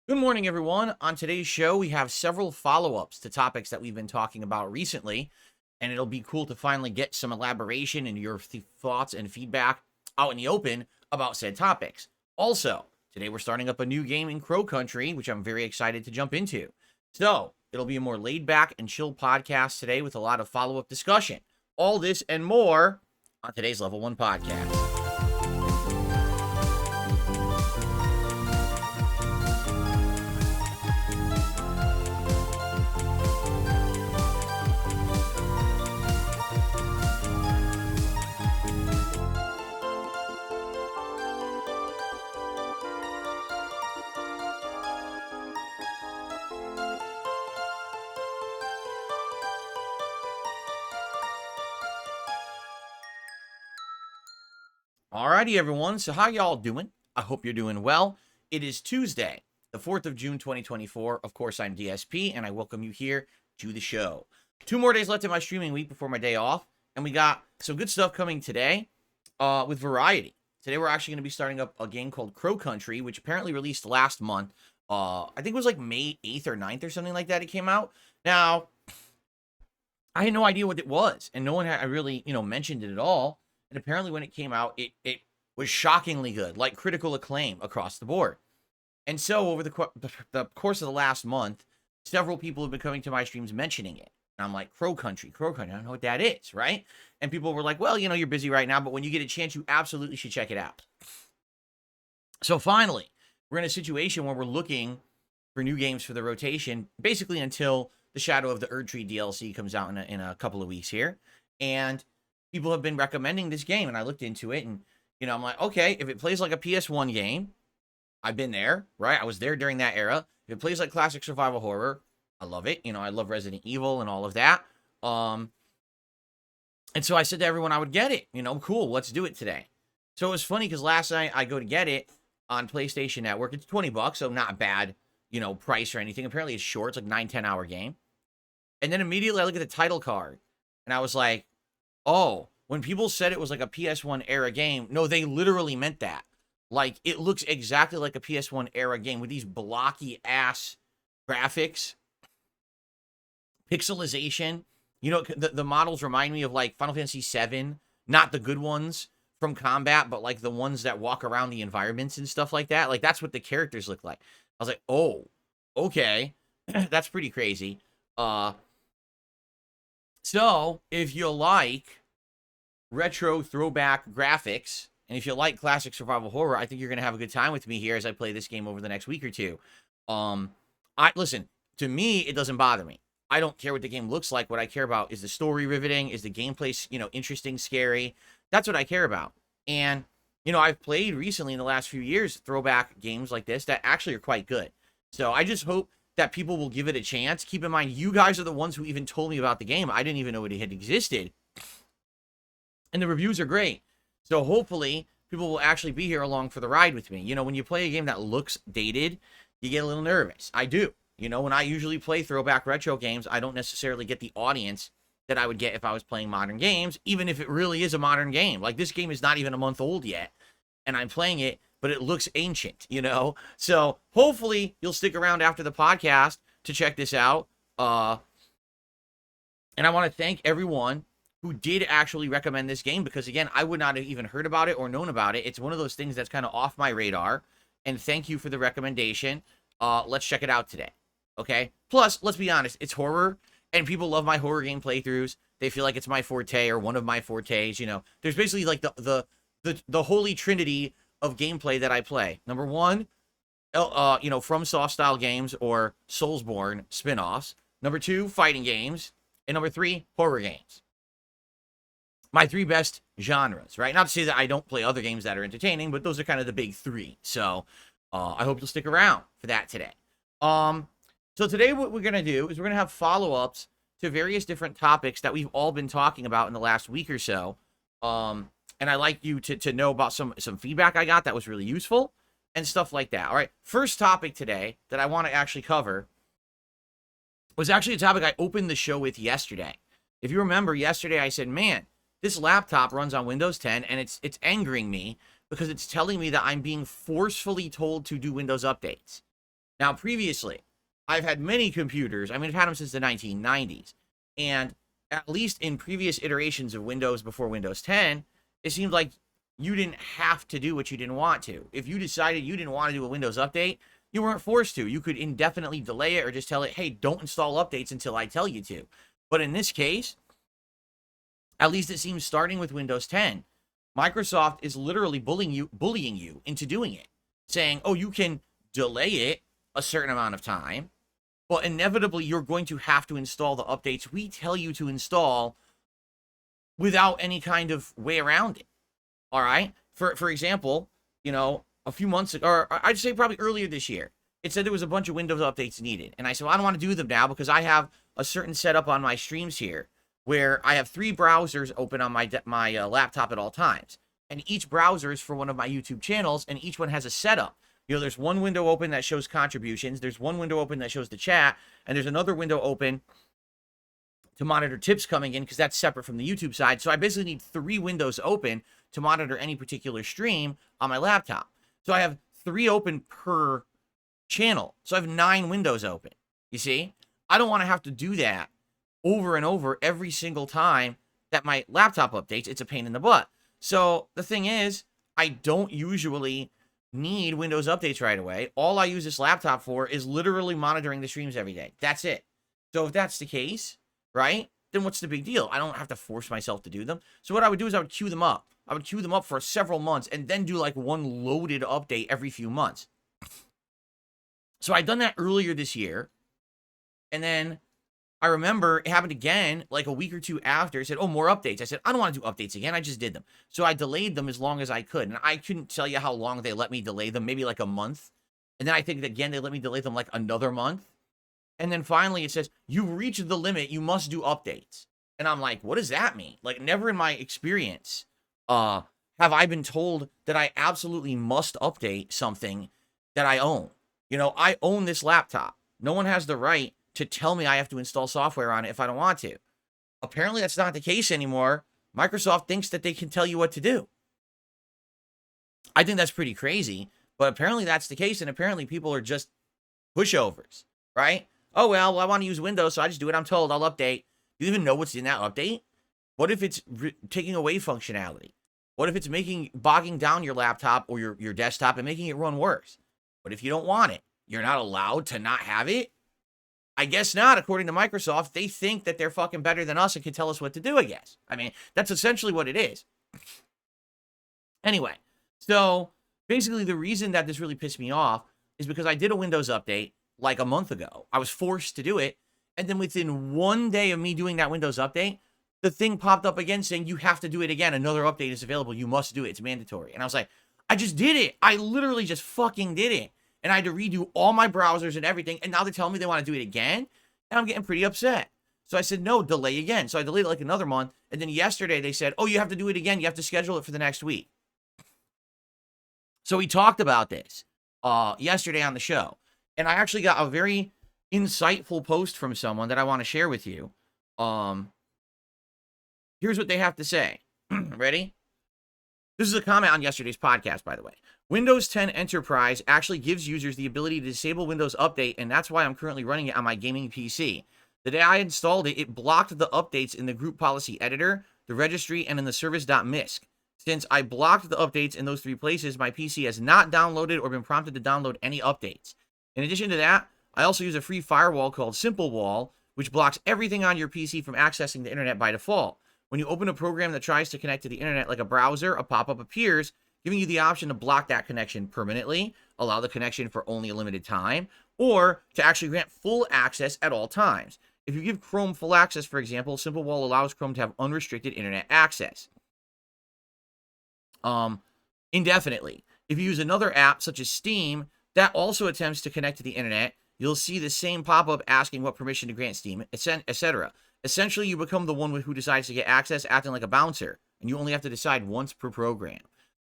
Good morning, everyone. On today's show, we have several follow-ups to topics that we've been talking about recently, and it'll be cool to finally get some elaboration and your thoughts and feedback out in the open about said topics. Also, today we're starting up a new game in Crow Country, which I'm very excited to jump into. So, it'll be a more laid-back and chill podcast today with a lot of follow-up discussion. All this and more on today's Level 1 podcast. Alrighty, everyone. So how y'all doing? I hope you're doing well. It is Tuesday, the 4th of June, 2024. Of course, I'm DSP, and I welcome you here to the show. 2 more days left in my streaming week before my day off, and we got some good stuff coming today with variety. Today, we're actually going to be starting up a game called Crow Country, which apparently released last month. I think it was like May 8th or 9th or something like that it came out. Now, I had no idea what it was, and no one had really, mentioned it at all. And apparently when it came out, it was shockingly good, like critical acclaim across the board. And so over the course of the last month, several people have been coming to my streams mentioning it. And I'm like, Crow Country, I don't know what that is, right? And people were like, well, you're busy right now, but when you get a chance, you absolutely should check it out. So finally, we're in a situation where we're looking for new games for the rotation, basically until the Shadow of the Erdtree DLC comes out in a couple of weeks here. And people have been recommending this game, and I looked into it, and, I'm like, okay, if it plays like a PS1 game, I've been there, right? I was there during that era. If it plays like classic survival horror, I love it. I love Resident Evil and all of that. And so I said to everyone I would get it. Cool, let's do it today. So it was funny because last night I go to get it on PlayStation Network. It's $20, so not a bad, price or anything. Apparently it's short. It's like 9-10 hour game. And then immediately I look at the title card, and I was like, oh, when people said it was like a PS1 era game, no, they literally meant that. Like, it looks exactly like a PS1 era game with these blocky ass graphics, pixelization. The models remind me of like Final Fantasy VII, not the good ones from combat, but like the ones that walk around the environments and stuff like that. Like, that's what the characters look like. I was like, oh, okay, that's pretty crazy. So, if you like retro throwback graphics, and if you like classic survival horror, I think you're going to have a good time with me here as I play this game over the next week or two. Listen, to me, it doesn't bother me. I don't care what the game looks like. What I care about is the story riveting, is the gameplay, interesting, scary. That's what I care about. And, I've played recently in the last few years throwback games like this that actually are quite good. So I just hope that people will give it a chance. Keep in mind, you guys are the ones who even told me about the game. I didn't even know it had existed. And the reviews are great. So hopefully, people will actually be here along for the ride with me. When you play a game that looks dated, you get a little nervous. I do. When I usually play throwback retro games, I don't necessarily get the audience that I would get if I was playing modern games, even if it really is a modern game. Like, this game is not even a month old yet, and I'm playing it, but it looks ancient, So hopefully you'll stick around after the podcast to check this out. And I want to thank everyone who did actually recommend this game, because again, I would not have even heard about it or known about it. It's one of those things that's kind of off my radar. And thank you for the recommendation. Let's check it out today. Okay. Plus, let's be honest, it's horror, and people love my horror game playthroughs. They feel like it's my forte or one of my fortes. There's basically like the holy trinity of gameplay that I play. Number one, From Soft style games or Soulsborne spin-offs. Number two, fighting games. And number three, horror games. My 3 best genres, right? Not to say that I don't play other games that are entertaining, but those are kind of the big 3. So I hope you'll stick around for that today. So today what we're going to do is we're going to have follow-ups to various different topics that we've all been talking about in the last week or so. And I'd like you to know about some feedback I got that was really useful and stuff like that. All right, first topic today that I want to actually cover was actually a topic I opened the show with yesterday. If you remember, yesterday I said, man, this laptop runs on Windows 10, and it's angering me because it's telling me that I'm being forcefully told to do Windows updates. Now, previously, I've had many computers. I mean, I've had them since the 1990s. And at least in previous iterations of Windows before Windows 10, it seemed like you didn't have to do what you didn't want to. If you decided you didn't want to do a Windows update, you weren't forced to. You could indefinitely delay it or just tell it, hey, don't install updates until I tell you to. But in this case, at least it seems starting with Windows 10, Microsoft is literally bullying you into doing it, saying, oh, you can delay it a certain amount of time, but inevitably you're going to have to install the updates we tell you to install without any kind of way around it. All right? For example, you know, a few months ago, or I'd say probably earlier this year, it said there was a bunch of Windows updates needed. And I said, well, I don't want to do them now because I have a certain setup on my streams here where I have 3 browsers open on my laptop at all times. And each browser is for one of my YouTube channels, and each one has a setup. You know, there's one window open that shows contributions, there's one window open that shows the chat, and there's another window open to monitor tips coming in because that's separate from the YouTube side. So I basically need 3 windows open to monitor any particular stream on my laptop. So I have 3 open per channel. So I have 9 windows open. You see? I don't want to have to do that over and over every single time that my laptop updates. It's a pain in the butt. So the thing is, I don't usually need Windows updates right away. All I use this laptop for is literally monitoring the streams every day. That's it. So if that's the case, right, then what's the big deal? I don't have to force myself to do them. So what I would do is I would queue them up. I would queue them up for several months and then do like one loaded update every few months. So I'd done that earlier this year. And then I remember it happened again like a week or two after. It said, oh, more updates. I said, I don't want to do updates again. I just did them. So I delayed them as long as I could. And I couldn't tell you how long they let me delay them, maybe like a month. And then I think again, they let me delay them like another month. And then finally it says, you've reached the limit. You must do updates. And I'm like, what does that mean? Like, never in my experience have I been told that I absolutely must update something that I own. You know, I own this laptop. No one has the right to tell me I have to install software on it if I don't want to. Apparently that's not the case anymore. Microsoft thinks that they can tell you what to do. I think that's pretty crazy, but apparently that's the case, and apparently people are just pushovers, right? Oh, well, I want to use Windows, so I just do what I'm told. I'll update. Do you even know what's in that update? What if it's taking away functionality? What if it's bogging down your laptop or your desktop and making it run worse? What if you don't want it? You're not allowed to not have it? I guess not, according to Microsoft. They think that they're fucking better than us and can tell us what to do, I guess. I mean, that's essentially what it is. Anyway, so basically the reason that this really pissed me off is because I did a Windows update like a month ago. I was forced to do it. And then within one day of me doing that Windows update, the thing popped up again saying, you have to do it again. Another update is available. You must do it. It's mandatory. And I was like, I just did it. I literally just fucking did it. And I had to redo all my browsers and everything. And now they're telling me they want to do it again. And I'm getting pretty upset. So I said, no, delay again. So I delayed it like another month. And then yesterday they said, oh, you have to do it again. You have to schedule it for the next week. So we talked about this yesterday on the show. And I actually got a very insightful post from someone that I want to share with you. Here's what they have to say. Ready? This is a comment on yesterday's podcast, by the way. Windows 10 Enterprise actually gives users the ability to disable Windows Update, and that's why I'm currently running it on my gaming PC. The day I installed it, it blocked the updates in the group policy editor, the registry, and in the service.misc. Since I blocked the updates in those 3 places, my PC has not downloaded or been prompted to download any updates. In addition to that, I also use a free firewall called Simple Wall, which blocks everything on your PC from accessing the internet by default. When you open a program that tries to connect to the internet like a browser, a pop-up appears, giving you the option to block that connection permanently, allow the connection for only a limited time, or to actually grant full access at all times. If you give Chrome full access, for example, Simple Wall allows Chrome to have unrestricted internet access. Indefinitely. If you use another app, such as Steam, that also attempts to connect to the internet, you'll see the same pop-up asking what permission to grant Steam, etc. Essentially, you become the one who decides to get access, acting like a bouncer, and you only have to decide once per program.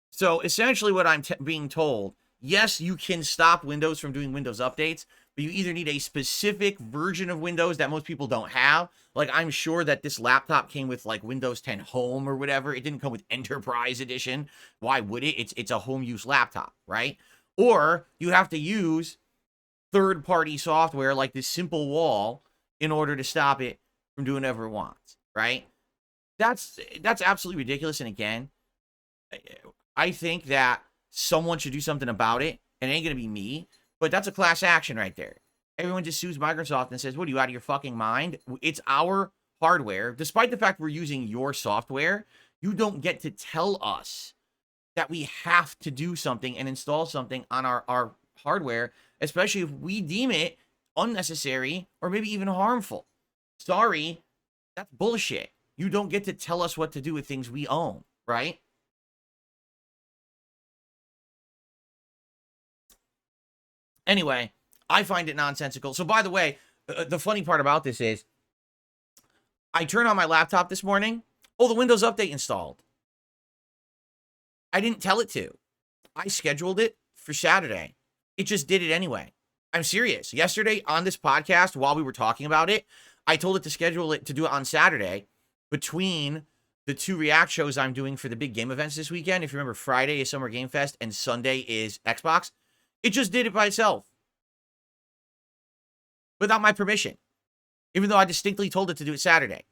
So essentially what I'm being told, yes, you can stop Windows from doing Windows updates, but you either need a specific version of Windows that most people don't have. Like, I'm sure that this laptop came with like Windows 10 Home or whatever. It didn't come with Enterprise Edition. Why would it? It's a home use laptop, right? Or you have to use third-party software like this simple wall in order to stop it from doing whatever it wants, right? That's absolutely ridiculous. And again, I think that someone should do something about it, and it ain't gonna be me, but that's a class action right there. Everyone just sues Microsoft and says, what, are you out of your fucking mind? It's our hardware. Despite the fact we're using your software, you don't get to tell us that we have to do something and install something on our hardware, especially if we deem it unnecessary or maybe even harmful. Sorry, that's bullshit. You don't get to tell us what to do with things we own, right? Anyway, I find it nonsensical. So, by the way, the funny part about this is I turned on my laptop this morning. Oh, the Windows Update installed. I didn't tell it to. I scheduled it for Saturday. It just did it anyway. I'm serious. Yesterday on this podcast, while we were talking about it, I told it to schedule it to do it on Saturday between the 2 React shows I'm doing for the big game events this weekend. If you remember, Friday is Summer Game Fest and Sunday is Xbox. It just did it by itself. Without my permission. Even though I distinctly told it to do it Saturday.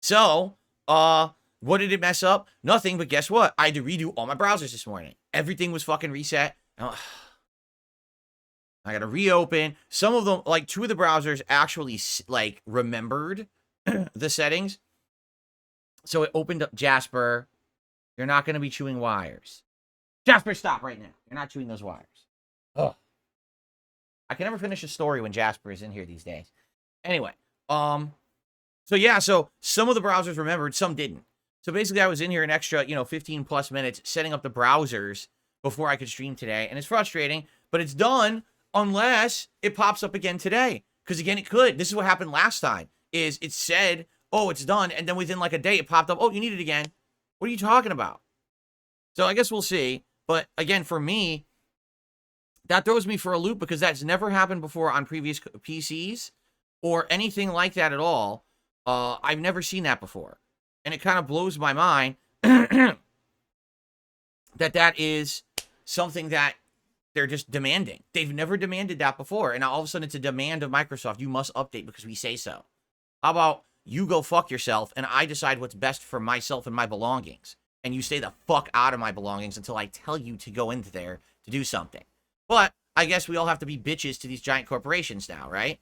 So, what did it mess up? Nothing, but guess what? I had to redo all my browsers this morning. Everything was fucking reset. I got to reopen. Some of them, like 2 of the browsers actually, like, remembered the settings. So it opened up Jasper. You're not going to be chewing wires. Jasper, stop right now. You're not chewing those wires. Ugh. I can never finish a story when Jasper is in here these days. Anyway, so yeah, so some of the browsers remembered, some didn't. So basically I was in here an extra, 15 plus minutes setting up the browsers before I could stream today. And it's frustrating, but it's done unless it pops up again today. Because again, it could. This is what happened last time, is it said, oh, it's done. And then within like a day, it popped up, oh, you need it again. What are you talking about? So I guess we'll see. But again, for me, that throws me for a loop because that's never happened before on previous PCs or anything like that at all. I've never seen that before. And it kind of blows my mind that is something that they're just demanding. They've never demanded that before. And now all of a sudden it's a demand of Microsoft. You must update because we say so. How about you go fuck yourself and I decide what's best for myself and my belongings. And you stay the fuck out of my belongings until I tell you to go into there to do something. But I guess we all have to be bitches to these giant corporations now, right?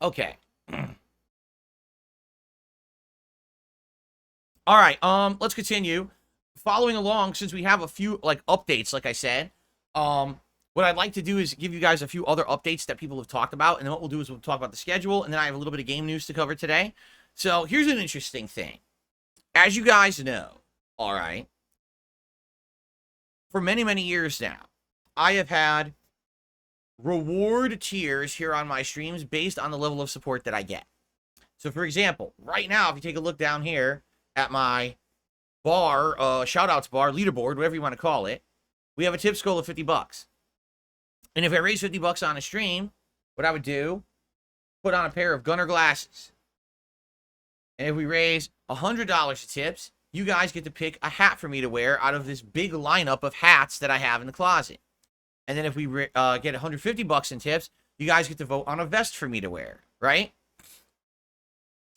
Okay. All right, let's continue. Following along, since we have a few, like, updates, like I said, what I'd like to do is give you guys a few other updates that people have talked about, and then what we'll do is we'll talk about the schedule, and then I have a little bit of game news to cover today. So, here's an interesting thing. As you guys know, all right, for many, many years now, I have had reward tiers here on my streams based on the level of support that I get. So, for example, right now, if you take a look down here at my bar, shoutouts bar, leaderboard, whatever you want to call it, we have a tip goal of $50. And if I raise $50 on a stream, what I would do, put on a pair of Gunner glasses. And if we raise $100 of tips, you guys get to pick a hat for me to wear out of this big lineup of hats that I have in the closet. And then if we get $150 in tips, you guys get to vote on a vest for me to wear, right?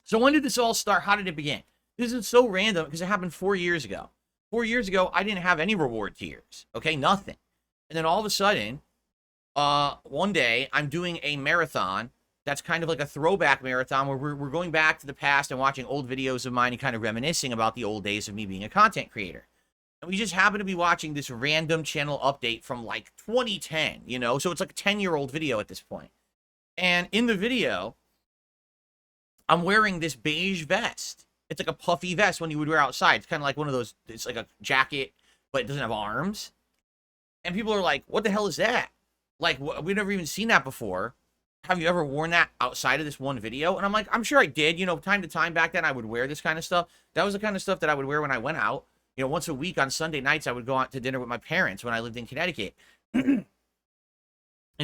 So when did this all start? How did it begin? This is so random because it happened 4 years ago. 4 years ago, I didn't have any reward tiers, okay? Nothing. And then all of a sudden, one day, I'm doing a marathon that's kind of like a throwback marathon where we're going back to the past and watching old videos of mine and kind of reminiscing about the old days of me being a content creator. And we just happen to be watching this random channel update from like 2010, you know? So it's like a 10-year-old video at this point. And in the video, I'm wearing this beige vest. It's like a puffy vest when you would wear outside. It's kind of like one of those, it's like a jacket, but it doesn't have arms. And people are like, what the hell is that? Like, we've never even seen that before. Have you ever worn that outside of this one video? And I'm like, I'm sure I did. You know, time to time back then, I would wear this kind of stuff. That was the kind of stuff that I would wear when I went out. You know, once a week on Sunday nights, I would go out to dinner with my parents when I lived in Connecticut. And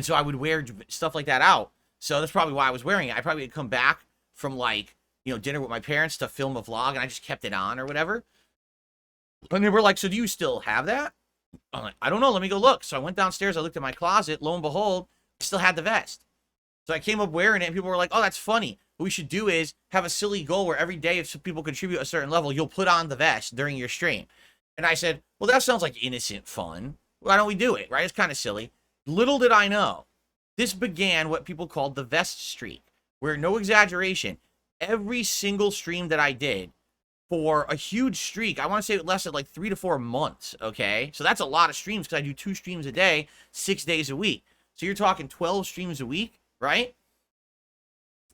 so I would wear stuff like that out. So that's probably why I was wearing it. I probably would come back from, like, you know, dinner with my parents to film a vlog, and I just kept it on or whatever. And they were like, so do you still have that? I'm like, I don't know. Let me go look. So I went downstairs. I looked at my closet. Lo and behold, I still had the vest. So I came up wearing it, and people were like, oh, that's funny. What we should do is have a silly goal where every day, if people contribute a certain level, you'll put on the vest during your stream. And I said, well, that sounds like innocent fun. Why don't we do it, right? It's kind of silly. Little did I know, this began what people called the vest streak, where, no exaggeration, every single stream that I did for a huge streak, I want to say it lasted like 3 to 4 months, okay? So that's a lot of streams because I do 2 streams a day, 6 days a week. So you're talking 12 streams a week, right?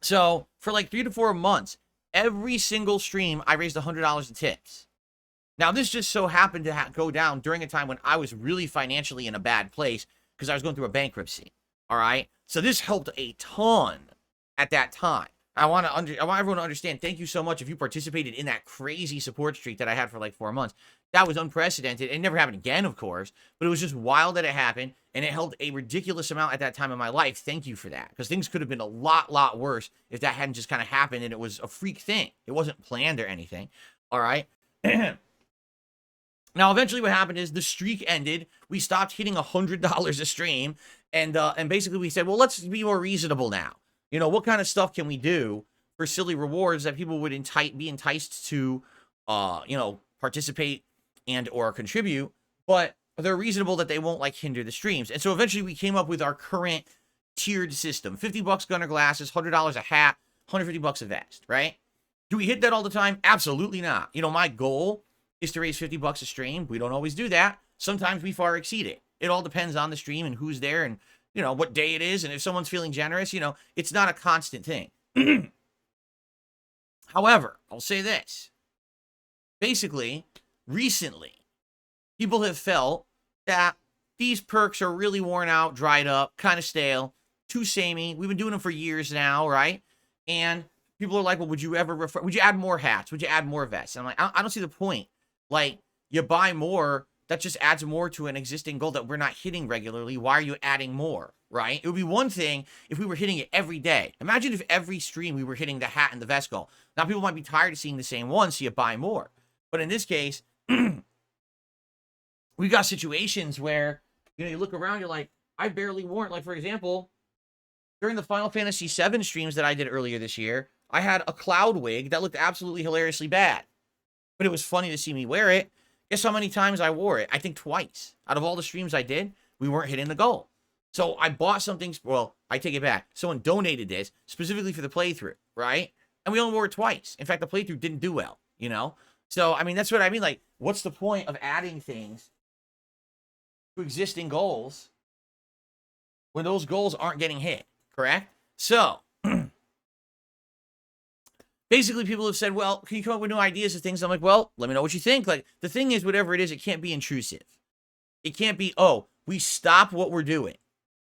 So for like 3 to 4 months, every single stream, I raised $100 in tips. Now, this just so happened to go down during a time when I was really financially in a bad place because I was going through a bankruptcy, all right? So this helped a ton at that time. I want everyone to understand, thank you so much if you participated in that crazy support streak that I had for like 4 months. That was unprecedented. It never happened again, of course, but it was just wild that it happened, and it held a ridiculous amount at that time in my life. Thank you for that, because things could have been a lot worse if that hadn't just kind of happened and it was a freak thing. It wasn't planned or anything, all right? Now, eventually what happened is the streak ended. We stopped hitting $100 a stream, and basically we said, well, let's be more reasonable now. You know, what kind of stuff can we do for silly rewards that people would be enticed to, you know, participate and or contribute, but they're reasonable that they won't, like, hinder the streams. And so eventually we came up with our current tiered system. $50 gunner glasses, $100 a hat, $150 a vest, right? Do we hit that all the time? Absolutely not. You know, my goal is to raise $50 a stream. We don't always do that. Sometimes we far exceed it. It all depends on the stream and who's there and, you know, what day it is. And if someone's feeling generous, you know, it's not a constant thing. However, I'll say this. Basically, recently, people have felt that these perks are really worn out, dried up, kind of stale, too samey. We've been doing them for years now, right? And people are like, well, would you add more hats? Would you add more vests? And I'm like, I don't see the point. Like, you buy more, that just adds more to an existing goal that we're not hitting regularly. Why are you adding more, right? It would be one thing if we were hitting it every day. Imagine if every stream we were hitting the hat and the vest goal. Now, people might be tired of seeing the same one, so you buy more. But in this case, we got situations where, you know, you look around, you're like, I barely warrant. Like, for example, during the Final Fantasy VII streams that I did earlier this year, I had a cloud wig that looked absolutely hilariously bad. But it was funny to see me wear it. Guess how many times I wore it? I think twice. Out of all the streams I did, we weren't hitting the goal. So I bought something, well, I take it back. Someone donated this specifically for the playthrough, right? And we only wore it twice. In fact, the playthrough didn't do well, you know? So, I mean, that's what I mean. Like, what's the point of adding things to existing goals when those goals aren't getting hit, correct? So, basically, people have said, well, can you come up with new ideas of things? I'm like, well, let me know what you think. Like, the thing is, whatever it is, it can't be intrusive. It can't be, oh, we stop what we're doing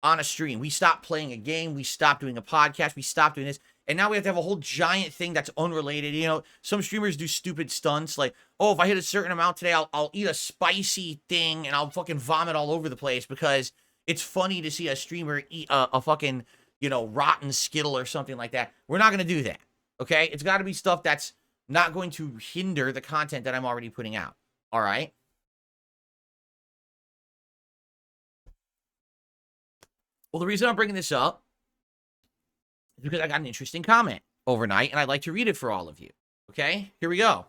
on a stream. We stop playing a game. We stop doing a podcast. We stop doing this. And now we have to have a whole giant thing that's unrelated. You know, some streamers do stupid stunts like, oh, if I hit a certain amount today, I'll eat a spicy thing and I'll fucking vomit all over the place because it's funny to see a streamer eat a fucking, you know, rotten Skittle or something like that. We're not going to do that. Okay? It's got to be stuff that's not going to hinder the content that I'm already putting out. All right? Well, the reason I'm bringing this up is because I got an interesting comment overnight, and I'd like to read it for all of you. Okay? Here we go.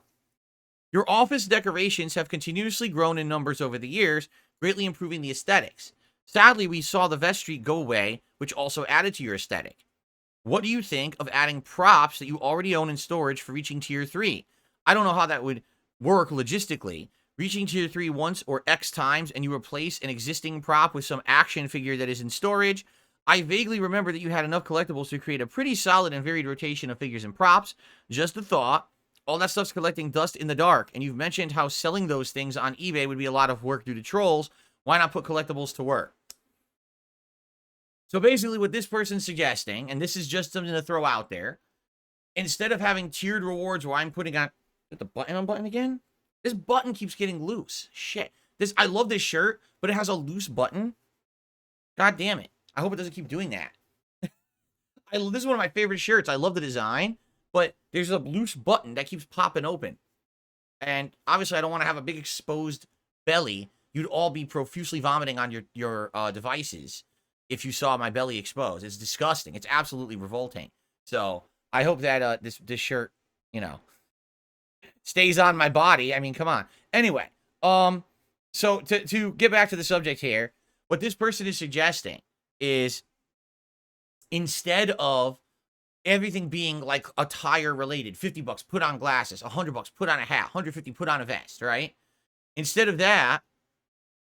Your office decorations have continuously grown in numbers over the years, greatly improving the aesthetics. Sadly, we saw the vest streak go away, which also added to your aesthetic. What do you think of adding props that you already own in storage for reaching tier 3? I don't know how that would work logistically. Reaching tier 3 once or X times and you replace an existing prop with some action figure that is in storage. I vaguely remember that you had enough collectibles to create a pretty solid and varied rotation of figures and props. Just a thought. All that stuff's collecting dust in the dark, and you've mentioned how selling those things on eBay would be a lot of work due to trolls. Why not put collectibles to work? So basically what this person's suggesting, and this is just something to throw out there, instead of having tiered rewards where I'm putting on... Hit the button again? This button keeps getting loose. Shit. I love this shirt, but it has a loose button. God damn it. I hope it doesn't keep doing that. This is one of my favorite shirts. I love the design, but there's a loose button that keeps popping open. And obviously, I don't want to have a big exposed belly. You'd all be profusely vomiting on your devices if you saw my belly exposed. It's disgusting. It's absolutely revolting. So I hope that this shirt, you know, stays on my body. I mean, come on. Anyway, so to get back to the subject here, what this person is suggesting is instead of everything being like attire related, $50 put on glasses, $100 put on a hat, $150 put on a vest, right? Instead of that,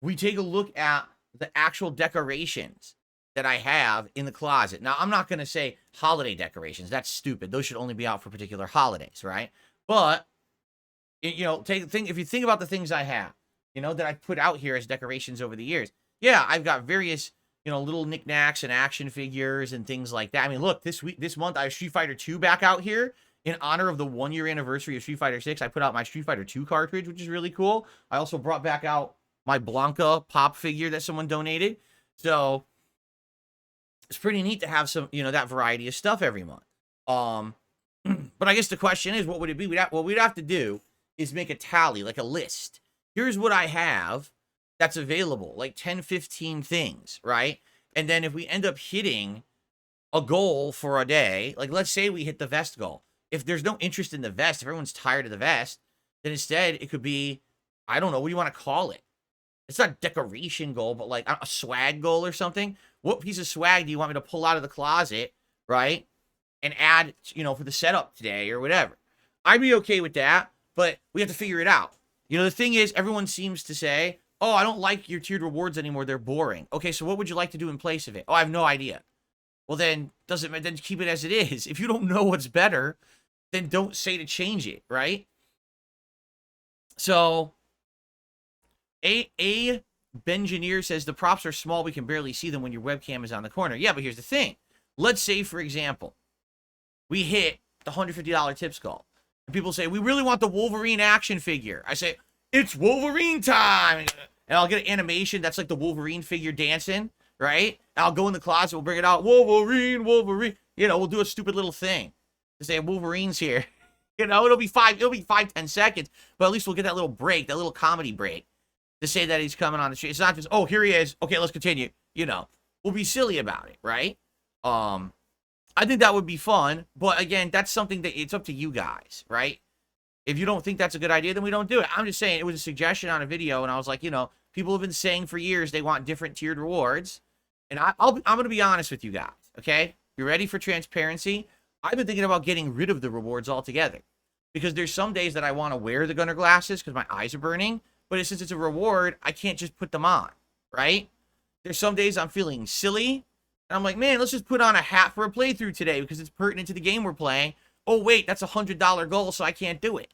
we take a look at the actual decorations that I have in the closet. Now, I'm not going to say holiday decorations. That's stupid. Those should only be out for particular holidays, right? But, you know, if you think about the things I have, you know, that I've put out here as decorations over the years. Yeah, I've got various, you know, little knickknacks and action figures and things like that. I mean, look, this month, I have Street Fighter 2 back out here. In honor of the 1-year anniversary of Street Fighter 6, I put out my Street Fighter 2 cartridge, which is really cool. I also brought back out my Blanca pop figure that someone donated. So it's pretty neat to have some, you know, that variety of stuff every month. But I guess the question is, what would it be? What we'd have to do is make a tally, like a list. Here's what I have that's available, like 10, 15 things, right? And then if we end up hitting a goal for a day, like let's say we hit the vest goal. If there's no interest in the vest, if everyone's tired of the vest, then instead it could be, I don't know, what do you want to call it? It's not a decoration goal, but like a swag goal or something. What piece of swag do you want me to pull out of the closet, right? And add, you know, for the setup today or whatever. I'd be okay with that, but we have to figure it out. You know, the thing is, everyone seems to say, oh, I don't like your tiered rewards anymore. They're boring. Okay, so what would you like to do in place of it? Oh, I have no idea. Well, then keep it as it is. If you don't know what's better, then don't say to change it, right? So, A Bengineer says the props are small. We can barely see them when your webcam is on the corner. Yeah, but here's the thing. Let's say, for example, we hit the $150 tips goal. And people say, we really want the Wolverine action figure. I say, it's Wolverine time. And I'll get an animation that's like the Wolverine figure dancing, right? And I'll go in the closet, we'll bring it out, Wolverine, Wolverine. You know, we'll do a stupid little thing to say Wolverine's here. You know, it'll be 5-10 seconds, but at least we'll get that little break, that little comedy break to say that he's coming on the street. It's not just, oh, here he is. Okay, let's continue. You know, we'll be silly about it, right? I think that would be fun, but again, that's something that it's up to you guys, right? If you don't think that's a good idea, then we don't do it. I'm just saying it was a suggestion on a video, and I was like, you know, people have been saying for years they want different tiered rewards, and I'm going to be honest with you guys, okay? You ready for transparency? I've been thinking about getting rid of the rewards altogether, because there's some days that I want to wear the gunner glasses because my eyes are burning, but since it's a reward, I can't just put them on, right? There's some days I'm feeling silly, and I'm like, man, let's just put on a hat for a playthrough today because it's pertinent to the game we're playing. Oh, wait, that's a $100 goal, so I can't do it.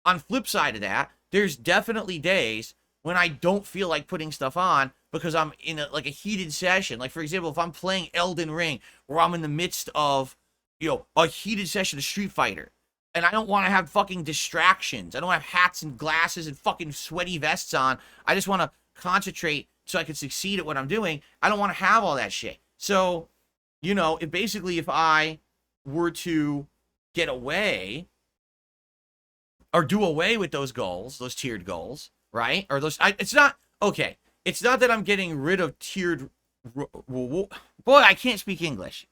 On flip side of that, there's definitely days when I don't feel like putting stuff on because I'm in a heated session. Like, for example, if I'm playing Elden Ring, where I'm in the midst of, you know, a heated session of Street Fighter, and I don't want to have fucking distractions. I don't have hats and glasses and fucking sweaty vests on. I just want to concentrate so I can succeed at what I'm doing. I don't want to have all that shit. So, you know, if I were to get away or do away with those goals, those tiered goals, right? Or it's not that I'm getting rid of tiered, boy, I can't speak English.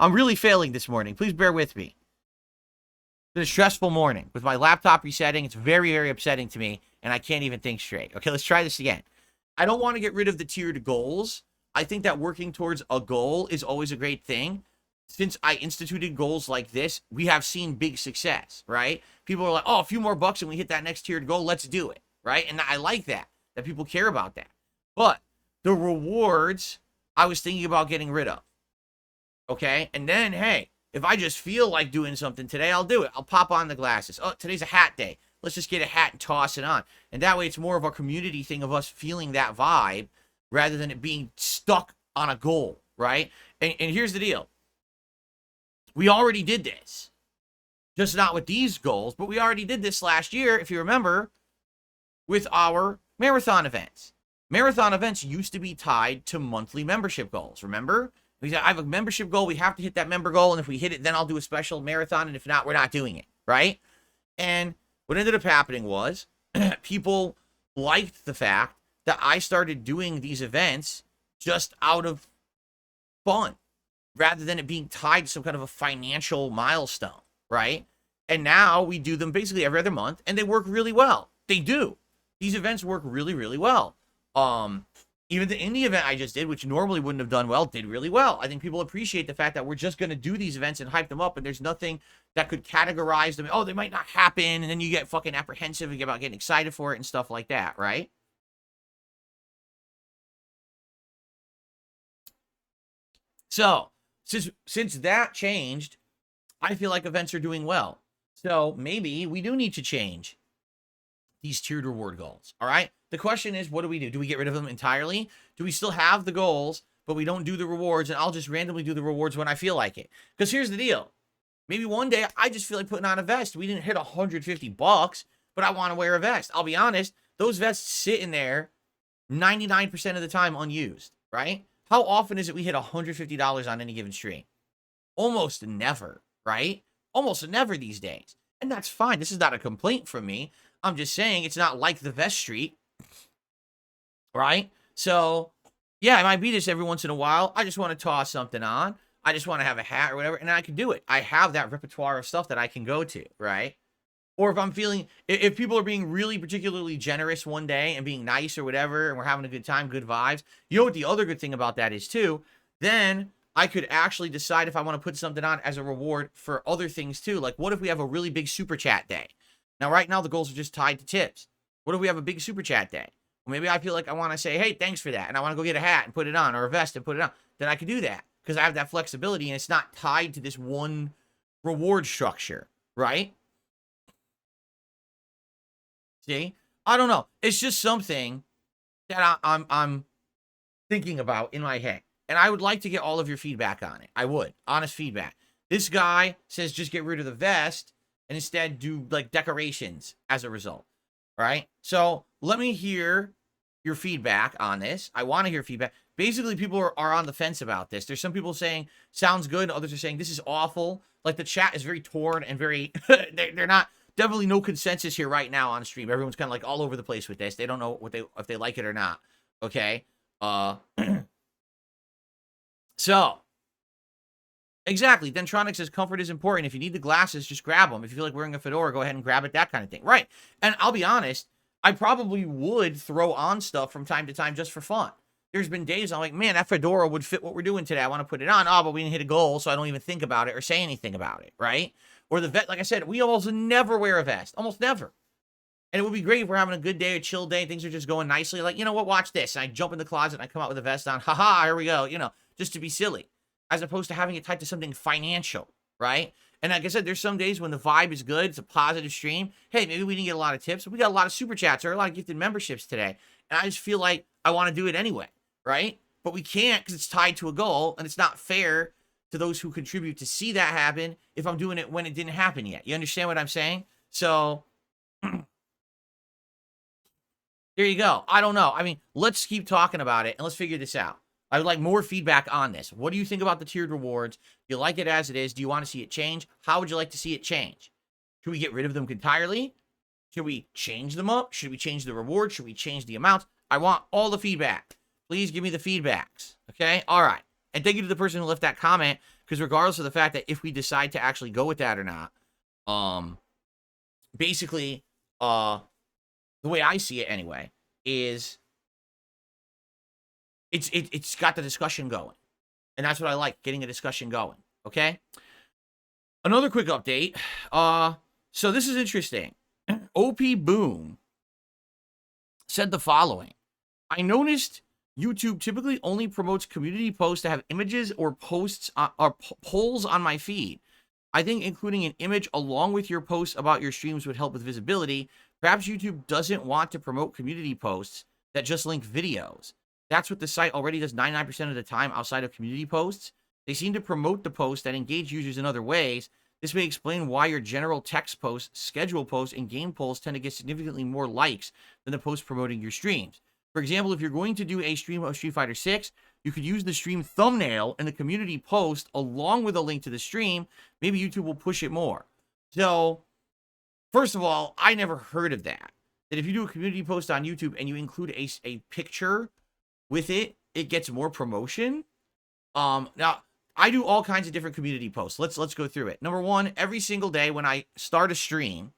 I'm really failing this morning. Please bear with me. It's been a stressful morning with my laptop resetting. It's very, very upsetting to me, and I can't even think straight. Okay, let's try this again. I don't want to get rid of the tiered goals. I think that working towards a goal is always a great thing. Since I instituted goals like this, we have seen big success, right? People are like, oh, a few more bucks and we hit that next tiered goal. Let's do it, right? And I like that people care about that. But the rewards, I was thinking about getting rid of, okay? And then, hey, if I just feel like doing something today, I'll do it. I'll pop on the glasses. Oh, today's a hat day. Let's just get a hat and toss it on. And that way it's more of a community thing of us feeling that vibe rather than it being stuck on a goal, right? And here's the deal. We already did this. Just not with these goals, but we already did this last year, if you remember, with our marathon events. Marathon events used to be tied to monthly membership goals, remember? We said, I have a membership goal, we have to hit that member goal, and if we hit it, then I'll do a special marathon, and if not, we're not doing it, right? And What ended up happening was people liked the fact that I started doing these events just out of fun rather than it being tied to some kind of a financial milestone, right? And now we do them basically every other month, and they work really well. They do. These events work really, really well. Even the indie event I just did, which normally wouldn't have done well, did really well. I think people appreciate the fact that we're just going to do these events and hype them up, and there's nothing that could categorize them. Oh, they might not happen, and then you get fucking apprehensive about getting excited for it and stuff like that, right? So, since that changed, I feel like events are doing well. So maybe we do need to change these tiered reward goals. All right. The question is, what do we do? Do we get rid of them entirely? Do we still have the goals, but we don't do the rewards, and I'll just randomly do the rewards when I feel like it? Because here's the deal. Maybe one day I just feel like putting on a vest. We didn't hit $150, but I want to wear a vest. I'll be honest, those vests sit in there 99% of the time unused, right? How often is it we hit $150 on any given stream? Almost never, right? Almost never these days. And that's fine. This is not a complaint from me. I'm just saying it's not like the vest street, right? So, yeah, I might be this every once in a while. I just want to toss something on. I just want to have a hat or whatever, and I can do it. I have that repertoire of stuff that I can go to, right? Or if I'm feeling, if people are being really particularly generous one day and being nice or whatever, and we're having a good time, good vibes, you know what the other good thing about that is too? Then I could actually decide if I want to put something on as a reward for other things too. Like, what if we have a really big super chat day? Now, right now, the goals are just tied to tips. What if we have a big super chat day? Well, maybe I feel like I want to say, hey, thanks for that, and I want to go get a hat and put it on, or a vest and put it on. Then I can do that because I have that flexibility, and it's not tied to this one reward structure, right? See? I don't know. It's just something that I'm thinking about in my head. And I would like to get all of your feedback on it. I would. Honest feedback. This guy says just get rid of the vest and instead do like decorations as a result. Right? So let me hear your feedback on this. I want to hear feedback. Basically, people are on the fence about this. There's some people saying sounds good. Others are saying this is awful. Like the chat is very torn and very they're not, definitely no consensus here right now on stream. Everyone's kind of like all over the place with this. They don't know if they like it or not. Okay? So, exactly. Dentronic says comfort is important. If you need the glasses, just grab them. If you feel like wearing a fedora, go ahead and grab it, that kind of thing. Right. And I'll be honest, I probably would throw on stuff from time to time just for fun. There's been days I'm like, man, that fedora would fit what we're doing today. I want to put it on. Oh, but we didn't hit a goal, so I don't even think about it or say anything about it, right? Or the vest, like I said, we almost never wear a vest. Almost never. And it would be great if we're having a good day, a chill day, things are just going nicely. Like, you know what, watch this. And I jump in the closet and I come out with a vest on. Haha, here we go. You know, just to be silly. As opposed to having it tied to something financial, right? And like I said, there's some days when the vibe is good. It's a positive stream. Hey, maybe we didn't get a lot of tips, but we got a lot of super chats or a lot of gifted memberships today. And I just feel like I want to do it anyway, right? But we can't because it's tied to a goal, and it's not fair to those who contribute to see that happen if I'm doing it when it didn't happen yet. You understand what I'm saying? So there you go. I don't know. I mean, let's keep talking about it and let's figure this out. I would like more feedback on this. What do you think about the tiered rewards? Do you like it as it is? Do you want to see it change? How would you like to see it change? Should we get rid of them entirely? Should we change them up? Should we change the rewards? Should we change the amounts? I want all the feedback. Please give me the feedbacks. Okay? All right. And thank you to the person who left that comment, because regardless of the fact that if we decide to actually go with that or not, basically, the way I see it anyway, is it's got the discussion going. And that's what I like, getting a discussion going. Okay? Another quick update. So this is interesting. OP Boom said the following. I noticed YouTube typically only promotes community posts that have images or posts or polls on my feed. I think including an image along with your posts about your streams would help with visibility. Perhaps YouTube doesn't want to promote community posts that just link videos. That's what the site already does 99% of the time outside of community posts. They seem to promote the posts that engage users in other ways. This may explain why your general text posts, schedule posts, and game polls tend to get significantly more likes than the posts promoting your streams. For example, if you're going to do a stream of Street Fighter 6, you could use the stream thumbnail in the community post along with a link to the stream. Maybe YouTube will push it more. So First of all, I never heard of that. That if you do a community post on YouTube and you include a picture with it, it gets more promotion. Now I do all kinds of different community posts. Let's go through it. Number one, every single day when I start a stream,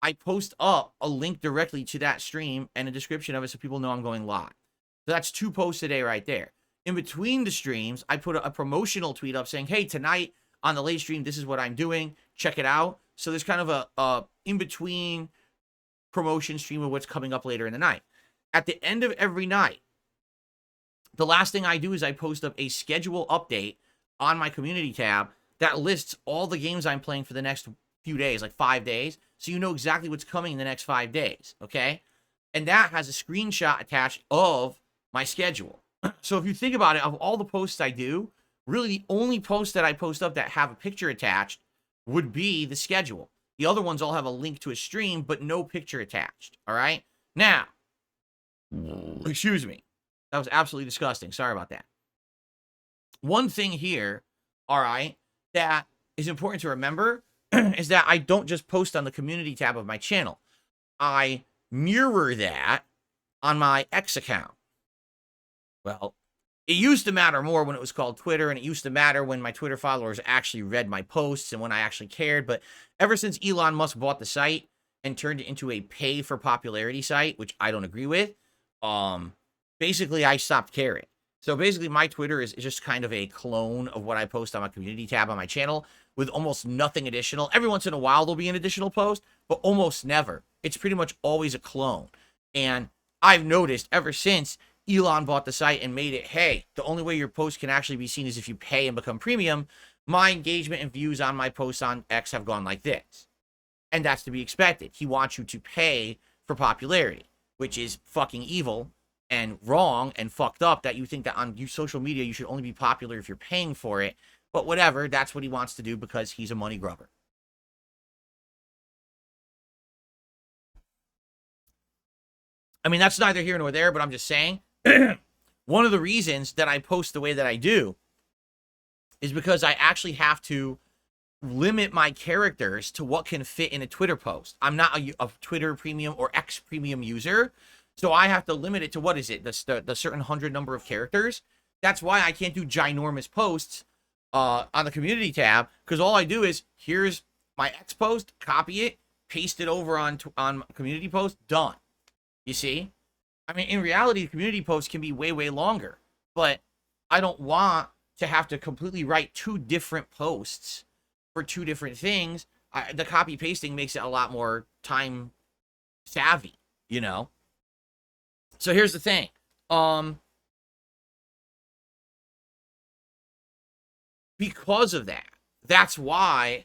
I post up a link directly to that stream and a description of it so people know I'm going live. So that's 2 posts a day right there. In between the streams, I put a promotional tweet up saying, hey, tonight on the late stream, this is what I'm doing. Check it out. So there's kind of a in-between promotion stream of what's coming up later in the night. At the end of every night, the last thing I do is I post up a schedule update on my community tab that lists all the games I'm playing for the next few days, like 5 days, so you know exactly what's coming in the next 5 days, okay? And that has a screenshot attached of my schedule. So if you think about it, of all the posts I do, really the only posts that I post up that have a picture attached would be the schedule. The other ones all have a link to a stream, but no picture attached, all right? Now, excuse me. That was absolutely disgusting. Sorry about that. One thing here, all right, that is important to remember is that I don't just post on the community tab of my channel. I mirror that on my X account. Well, it used to matter more when it was called Twitter, and it used to matter when my Twitter followers actually read my posts and when I actually cared. But ever since Elon Musk bought the site and turned it into a pay for popularity site, which I don't agree with, basically I stopped caring. So basically my Twitter is just kind of a clone of what I post on my community tab on my channel with almost nothing additional. Every once in a while there'll be an additional post, but almost never. It's pretty much always a clone. And I've noticed ever since Elon bought the site and made it, hey, the only way your post can actually be seen is if you pay and become premium, my engagement and views on my posts on X have gone like this. And that's to be expected. He wants you to pay for popularity, which is fucking evil and wrong and fucked up that you think that on social media you should only be popular if you're paying for it. But whatever, that's what he wants to do because he's a money grubber. I mean, that's neither here nor there, but I'm just saying, one of the reasons that I post the way that I do is because I actually have to limit my characters to what can fit in a Twitter post. I'm not a Twitter premium or X premium user, so I have to limit it to, what is it, the certain 100 number of characters. That's why I can't do ginormous posts on the community tab, because all I do is, here's my X post, copy it, paste it over on community post, done. You see? I mean, in reality, the community posts can be way, way longer, but I don't want to have to completely write 2 different posts for 2 different things. The copy pasting makes it a lot more time savvy, you know? So here's the thing. Because of that, that's why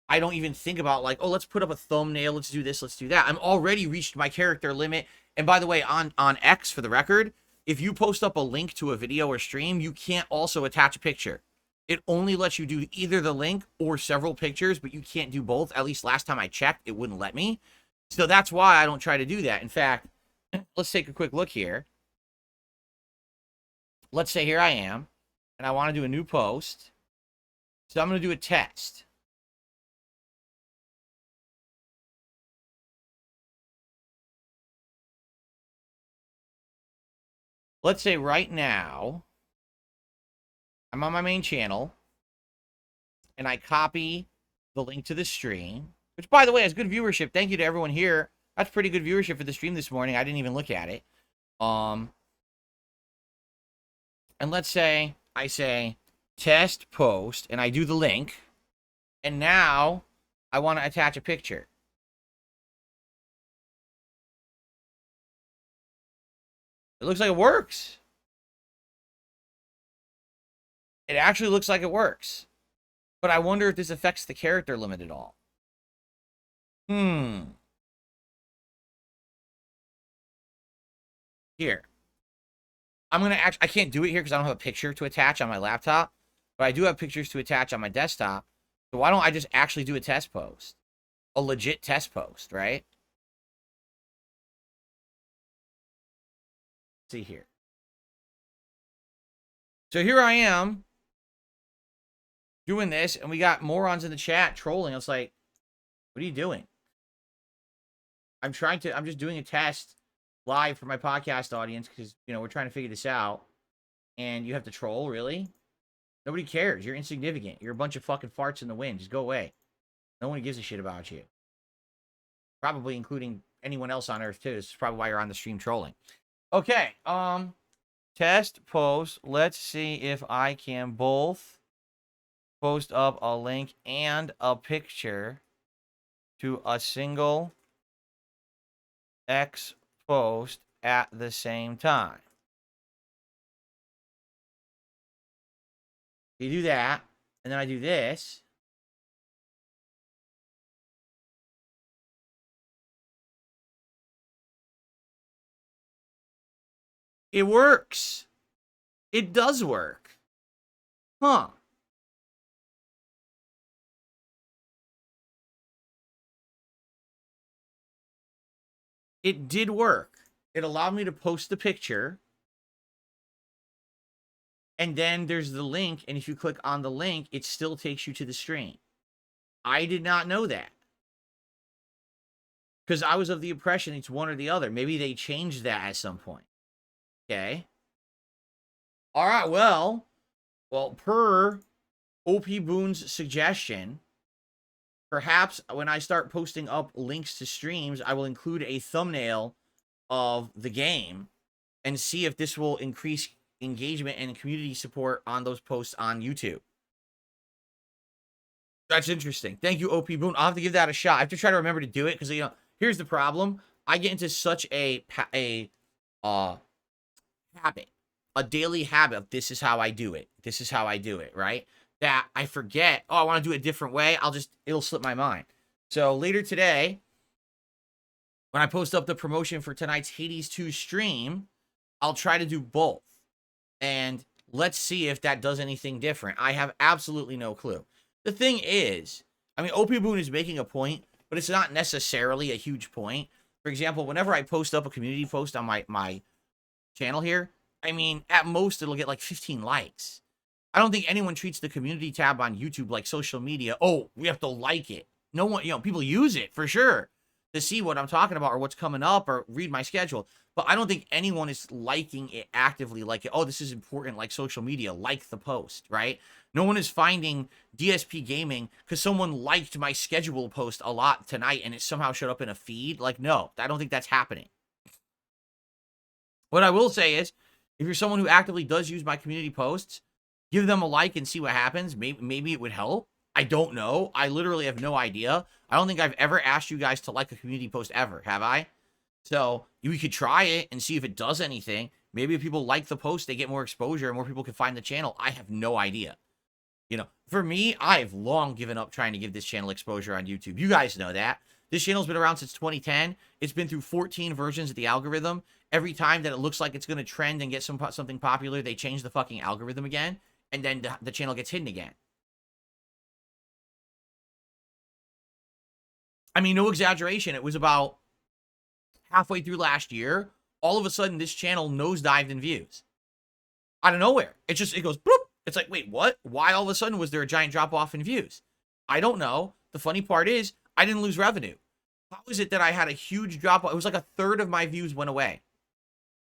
I don't even think about like, oh, let's put up a thumbnail, let's do this, let's do that. I'm already reached my character limit. And by the way, on X, for the record, if you post up a link to a video or stream, you can't also attach a picture. It only lets you do either the link or several pictures, but you can't do both. At least last time I checked, it wouldn't let me. So that's why I don't try to do that. In fact, let's take a quick look here. Let's say here I am, and I want to do a new post. So I'm going to do a test. Let's say right now, I'm on my main channel, and I copy the link to the stream, which, by the way, has good viewership. Thank you to everyone here. That's pretty good viewership for the stream this morning. I didn't even look at it. And let's say I say test post, and I do the link, and now I want to attach a picture. It looks like it works. It actually looks like it works. But I wonder if this affects the character limit at all. Here. I'm going to actually, I can't do it here because I don't have a picture to attach on my laptop. But I do have pictures to attach on my desktop. So why don't I just actually do a test post? A legit test post, right? Let's see here. So here I am doing this, and we got morons in the chat trolling. I was like, what are you doing? I'm just doing a test live for my podcast audience because, we're trying to figure this out. And you have to troll, really? Nobody cares. You're insignificant. You're a bunch of fucking farts in the wind. Just go away. No one gives a shit about you. Probably including anyone else on Earth, too. This is probably why you're on the stream trolling. Okay, test post. Let's see if I can both post up a link and a picture to a single X post at the same time. You do that, and then I do this. It works. It does work. Huh. It did work. It allowed me to post the picture. And then there's the link, and if you click on the link, it still takes you to the stream. I did not know that. Because I was of the impression it's one or the other. Maybe they changed that at some point. Okay. All right, well, per OP Boone's suggestion, perhaps when I start posting up links to streams, I will include a thumbnail of the game and see if this will increase engagement and community support on those posts on YouTube. That's interesting. Thank you, OP Boone. I'll have to give that a shot. I have to try to remember to do it because, here's the problem. I get into such a habit, a daily habit of this is how I do it. This is how I do it, right? That I forget, I want to do it a different way. It'll slip my mind. So later today, when I post up the promotion for tonight's Hades 2 stream, I'll try to do both. And let's see if that does anything different. I have absolutely no clue. The thing is, OP Boone is making a point, but it's not necessarily a huge point. For example, whenever I post up a community post on my channel here, at most it'll get like 15 likes. I don't think anyone treats the community tab on YouTube like social media. Oh, we have to like it. No one, people use it for sure to see what I'm talking about or what's coming up or read my schedule. But I don't think anyone is liking it actively like, oh, this is important, like social media, like the post, right? No one is finding DSPGaming because someone liked my schedule post a lot tonight and it somehow showed up in a feed. Like, no, I don't think that's happening. What I will say is, if you're someone who actively does use my community posts, give them a like and see what happens. Maybe it would help. I don't know. I literally have no idea. I don't think I've ever asked you guys to like a community post ever, have I? So we could try it and see if it does anything. Maybe if people like the post, they get more exposure and more people can find the channel. I have no idea. For me, I've long given up trying to give this channel exposure on YouTube. You guys know that. This channel's been around since 2010. It's been through 14 versions of the algorithm. Every time that it looks like it's going to trend and get something popular, they change the fucking algorithm again, and then the channel gets hidden again. No exaggeration. It was about halfway through last year. All of a sudden, this channel nosedived in views. Out of nowhere. It goes, bloop. It's like, wait, what? Why all of a sudden was there a giant drop-off in views? I don't know. The funny part is, I didn't lose revenue. How is it that I had a huge drop-off? It was like a third of my views went away.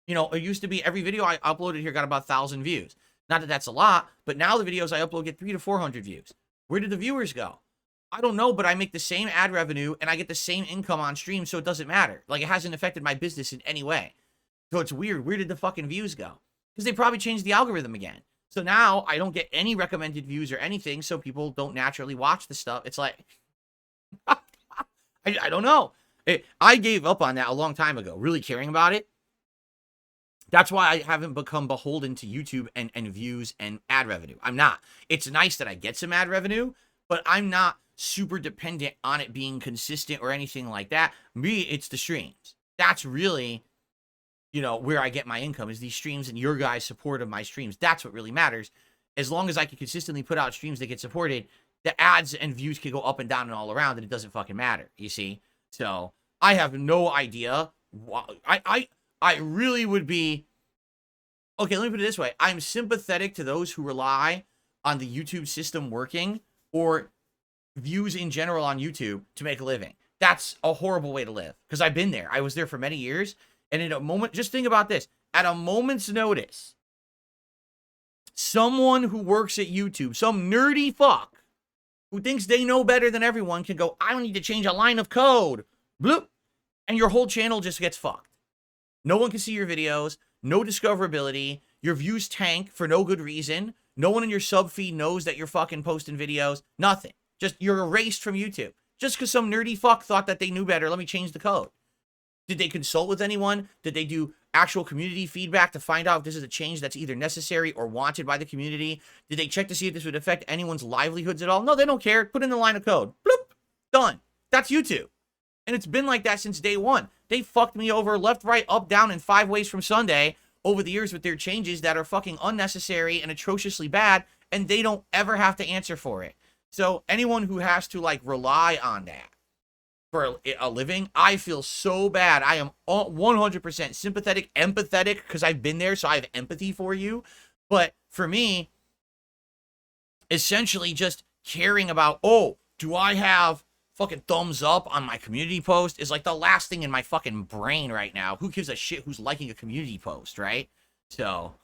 It used to be every video I uploaded here got about 1,000 views. Not that that's a lot, but now the videos I upload get 300 to 400 views. Where did the viewers go? I don't know, but I make the same ad revenue and I get the same income on stream, so it doesn't matter. Like, it hasn't affected my business in any way. So it's weird. Where did the fucking views go? Because they probably changed the algorithm again. So now I don't get any recommended views or anything, so people don't naturally watch the stuff. It's like, I don't know. I gave up on that a long time ago, really caring about it. That's why I haven't become beholden to YouTube and views and ad revenue. I'm not. It's nice that I get some ad revenue, but I'm not super dependent on it being consistent or anything like that. Me, it's the streams. That's really, where I get my income is these streams and your guys' support of my streams. That's what really matters. As long as I can consistently put out streams that get supported, the ads and views can go up and down and all around, and it doesn't fucking matter, you see? So I have no idea. I really would be... Okay, let me put it this way. I'm sympathetic to those who rely on the YouTube system working or views in general on YouTube to make a living. That's a horrible way to live, because I've been there. I was there for many years, and in a moment, just think about this. At a moment's notice, someone who works at YouTube, some nerdy fuck who thinks they know better than everyone, can go, I don't need to change a line of code. Bloop. And your whole channel just gets fucked. No one can see your videos, no discoverability, your views tank for no good reason, no one in your sub feed knows that you're fucking posting videos, nothing. Just, you're erased from YouTube. Just because some nerdy fuck thought that they knew better, let me change the code. Did they consult with anyone? Did they do actual community feedback to find out if this is a change that's either necessary or wanted by the community? Did they check to see if this would affect anyone's livelihoods at all? No, they don't care. Put in the line of code. Bloop. Done. That's YouTube. And it's been like that since day one. They fucked me over left, right, up, down, and 5 ways from Sunday over the years with their changes that are fucking unnecessary and atrociously bad, and they don't ever have to answer for it. So anyone who has to, like, rely on that for a living, I feel so bad. I am 100% sympathetic, empathetic, because I've been there, so I have empathy for you. But for me, essentially just caring about, oh, do I have fucking thumbs up on my community post is like the last thing in my fucking brain right now. Who gives a shit who's liking a community post, right? So,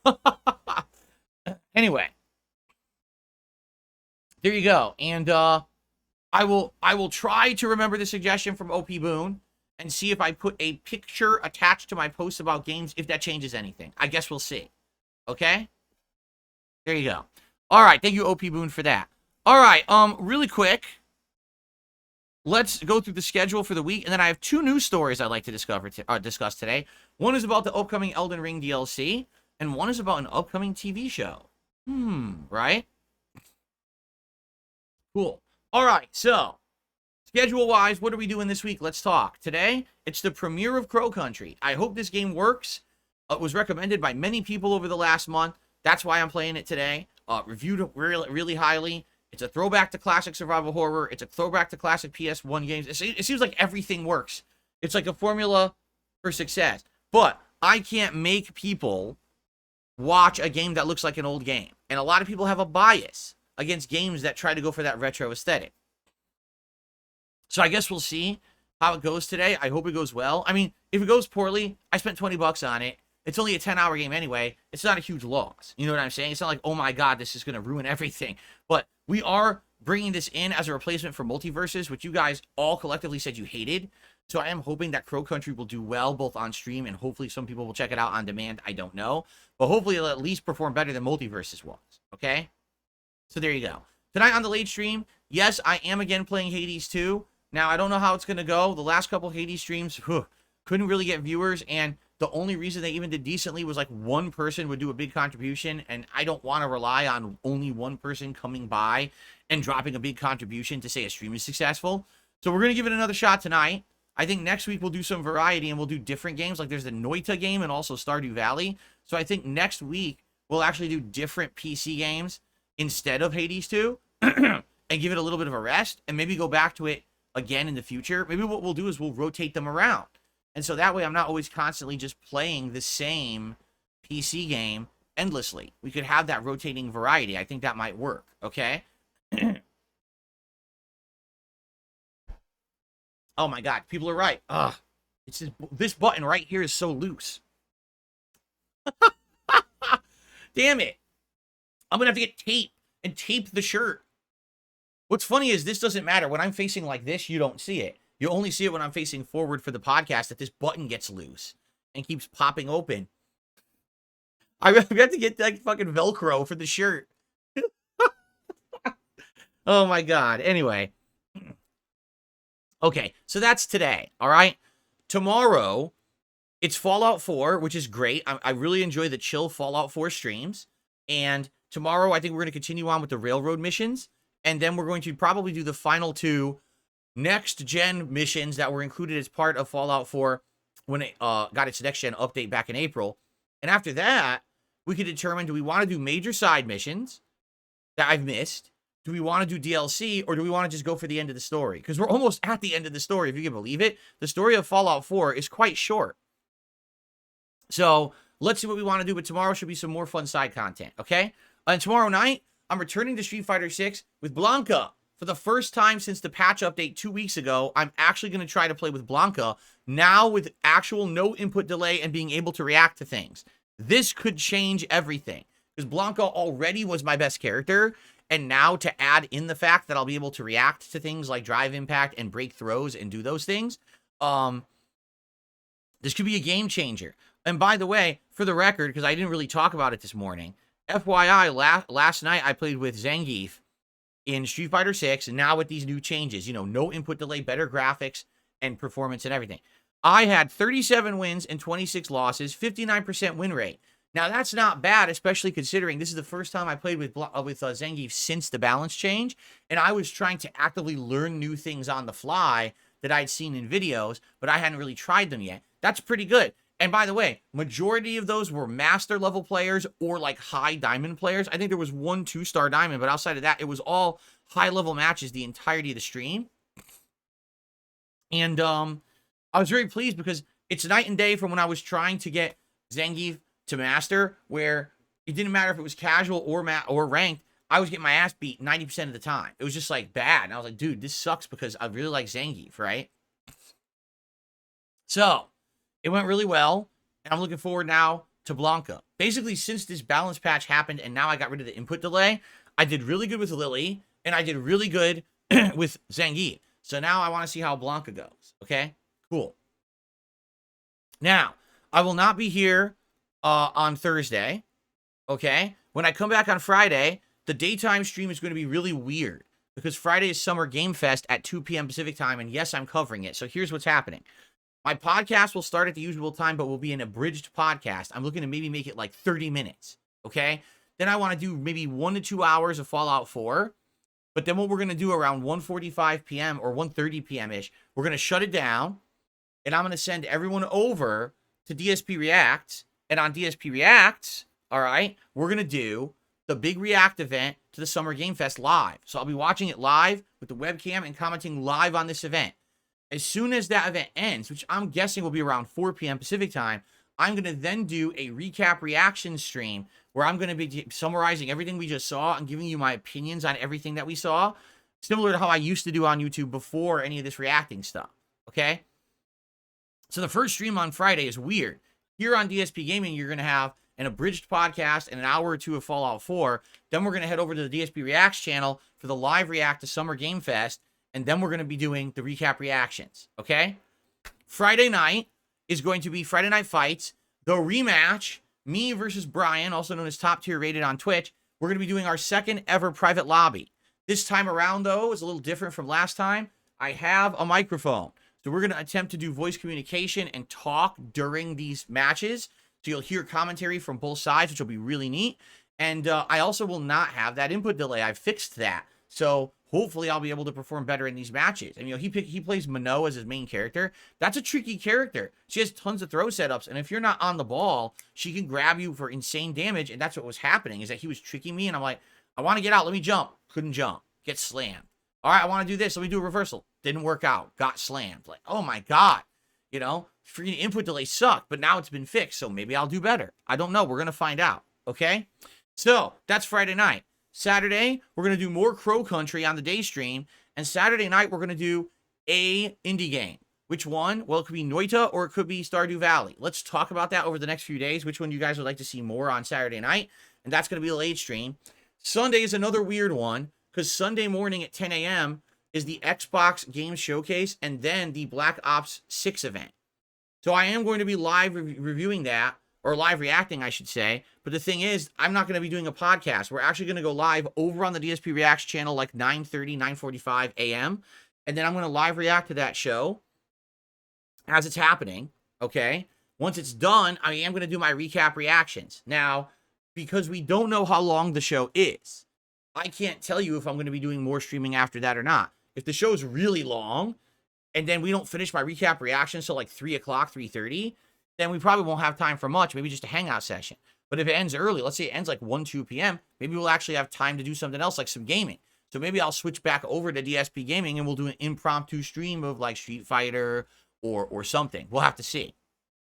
anyway, there you go. And I will try to remember the suggestion from OP Boone and see if I put a picture attached to my post about games, if that changes anything. I guess we'll see. Okay? There you go. All right, thank you, OP Boone, for that. All right, really quick, let's go through the schedule for the week, and then I have 2 news stories I'd like to discuss today. One is about the upcoming Elden Ring DLC, and one is about an upcoming TV show. Right? Cool. All right, so, schedule-wise, what are we doing this week? Let's talk. Today, it's the premiere of Crow Country. I hope this game works. It was recommended by many people over the last month. That's why I'm playing it today. Reviewed really, really highly. It's a throwback to classic survival horror. It's a throwback to classic PS1 games. It seems like everything works. It's like a formula for success. But I can't make people watch a game that looks like an old game. And a lot of people have a bias against games that try to go for that retro aesthetic. So I guess we'll see how it goes today. I hope it goes well. I mean, if it goes poorly, I spent 20 bucks on it. It's only a 10-hour game anyway. It's not a huge loss. You know what I'm saying? It's not like, oh my god, this is going to ruin everything. But we are bringing this in as a replacement for Multiverses, which you guys all collectively said you hated. So I am hoping that Crow Country will do well, both on stream, and hopefully some people will check it out on demand. I don't know. But hopefully it'll at least perform better than Multiverses was. Okay? So there you go. Tonight on the late stream, yes, I am again playing Hades 2. Now, I don't know how it's going to go. The last couple Hades streams, couldn't really get viewers, and the only reason they even did decently was like one person would do a big contribution, and I don't want to rely on only one person coming by and dropping a big contribution to say a stream is successful. So we're going to give it another shot tonight. I think next week we'll do some variety and we'll do different games. Like there's the Noita game and also Stardew Valley. So I think next week we'll actually do different PC games instead of Hades 2 and give it a little bit of a rest and maybe go back to it again in the future. Maybe what we'll do is we'll rotate them around. And so that way I'm not always constantly just playing the same PC game endlessly. We could have that rotating variety. I think that might work, okay? Oh my god, people are right. Ugh. It's just, this button right here is so loose. Damn it. I'm gonna have to get tape and tape the shirt. What's funny is this doesn't matter. When I'm facing like this, you don't see it. You only see it when I'm facing forward for the podcast, that this button gets loose and keeps popping open. I have to get that fucking Velcro for the shirt. Oh my god. Anyway. Okay, so that's today, all right? Tomorrow, it's Fallout 4, which is great. I really enjoy the chill Fallout 4 streams. And tomorrow, I think we're going to continue on with the railroad missions. And then we're going to probably do the final 2 next-gen missions that were included as part of Fallout 4 when it got its next-gen update back in April. And after that, we could determine, do we want to do major side missions that I've missed? Do we want to do DLC, or do we want to just go for the end of the story? Because we're almost at the end of the story, if you can believe it. The story of Fallout 4 is quite short. So, let's see what we want to do, but tomorrow should be some more fun side content, okay? And tomorrow night, I'm returning to Street Fighter 6 with Blanca for the first time since the patch update 2 weeks ago, I'm actually going to try to play with Blanca, now with actual no input delay and being able to react to things. This could change everything, because Blanca already was my best character, and now to add in the fact that I'll be able to react to things like drive impact and break throws and do those things, this could be a game changer. And by the way, for the record, because I didn't really talk about it this morning, FYI, last night I played with Zangief in Street Fighter 6, and now with these new changes, you know, no input delay, better graphics and performance and everything. I had 37 wins and 26 losses, 59% win rate. Now, that's not bad, especially considering this is the first time I played with Zangief since the balance change, and I was trying to actively learn new things on the fly that I'd seen in videos, but I hadn't really tried them yet. That's pretty good. And by the way, majority of those were master level players or like high diamond players. I think there was 1 2-star diamond, but outside of that, it was all high level matches the entirety of the stream. And I was very pleased because it's night and day from when I was trying to get Zangief to master, where it didn't matter if it was casual or ranked. I was getting my ass beat 90% of the time. It was just like bad. And I was like, dude, this sucks because I really like Zangief, right? So it went really well, and I'm looking forward now to Blanca. Basically, since this balance patch happened and now I got rid of the input delay, I did really good with Lily, and I did really good with Zangief. So now I want to see how Blanca goes, okay? Cool. Now, I will not be here on Thursday, okay? When I come back on Friday, the daytime stream is going to be really weird because Friday is Summer Game Fest at 2 p.m. Pacific time, and yes, I'm covering it. So here's what's happening. My podcast will start at the usual time, but will be an abridged podcast. I'm looking to maybe make it like 30 minutes, okay? Then I want to do maybe 1 to 2 hours of Fallout 4. But then what we're going to do around 1:45 p.m. or 1:30 p.m.-ish, we're going to shut it down, and I'm going to send everyone over to DSP Reacts. And on DSP Reacts, all right, we're going to do the big React event to the Summer Game Fest live. So I'll be watching it live with the webcam and commenting live on this event. As soon as that event ends, which I'm guessing will be around 4 p.m. Pacific time, I'm going to then do a recap reaction stream where I'm going to be summarizing everything we just saw and giving you my opinions on everything that we saw, similar to how I used to do on YouTube before any of this reacting stuff, okay? So the first stream on Friday is weird. Here on DSP Gaming, you're going to have an abridged podcast and an hour or two of Fallout 4. Then we're going to head over to the DSP Reacts channel for the live react to Summer Game Fest. And then we're going to be doing the recap reactions, okay? Friday night is going to be Friday Night Fights, the rematch, me versus Brian, also known as Top Tier Rated on Twitch. We're going to be doing our second ever private lobby. This time around, though, is a little different from last time. I have a microphone. So we're going to attempt to do voice communication and talk during these matches. So you'll hear commentary from both sides, which will be really neat. And I also will not have that input delay. I've fixed that. So hopefully I'll be able to perform better in these matches. And, you know, he plays Minot as his main character. That's a tricky character. She has tons of throw setups, and if you're not on the ball, she can grab you for insane damage, and that's what was happening, is that he was tricking me, and I'm like, I want to get out. Let me jump. Couldn't jump. Get slammed. All right, I want to do this. Let me do a reversal. Didn't work out. Got slammed. Like, oh, my God. You know, freaking input delay sucked, but now it's been fixed, so maybe I'll do better. I don't know. We're going to find out, okay? So that's Friday night. Saturday, we're going to do more Crow Country on the day stream. And Saturday night, we're going to do a indie game. Which one? Well, it could be Noita or it could be Stardew Valley. Let's talk about that over the next few days. Which one you guys would like to see more on Saturday night. And that's going to be a late stream. Sunday is another weird one, because Sunday morning at 10 a.m. is the Xbox Game Showcase and then the Black Ops 6 event. So I am going to be live reviewing that. Or live reacting, I should say. But the thing is, I'm not going to be doing a podcast. We're actually going to go live over on the DSP Reacts channel like 9:30, 9:45 a.m. And then I'm going to live react to that show as it's happening, okay? Once it's done, I am going to do my recap reactions. Now, because we don't know how long the show is, I can't tell you if I'm going to be doing more streaming after that or not. If the show's really long, and then we don't finish my recap reactions till like 3 o'clock, 3:30, then we probably won't have time for much, maybe just a hangout session. But if it ends early, let's say it ends like 1, 2 p.m., maybe we'll actually have time to do something else, like some gaming. So maybe I'll switch back over to DSP Gaming and we'll do an impromptu stream of like Street Fighter or something. We'll have to see.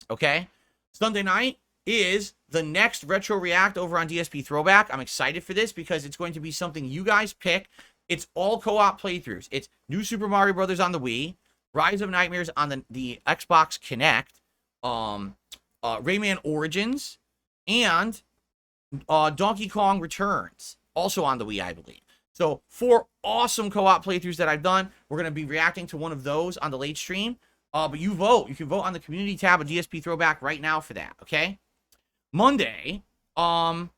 Okay? Sunday night is the next Retro React over on DSP Throwback. I'm excited for this because it's going to be something you guys pick. It's all co-op playthroughs. It's New Super Mario Brothers on the Wii, Rise of Nightmares on the Xbox Kinect, Rayman Origins, and Donkey Kong Returns, also on the Wii, I believe. So 4 awesome co-op playthroughs that I've done. We're going to be reacting to one of those on the late stream. But you vote. You can vote on the community tab of DSP Throwback right now for that, okay? Monday, on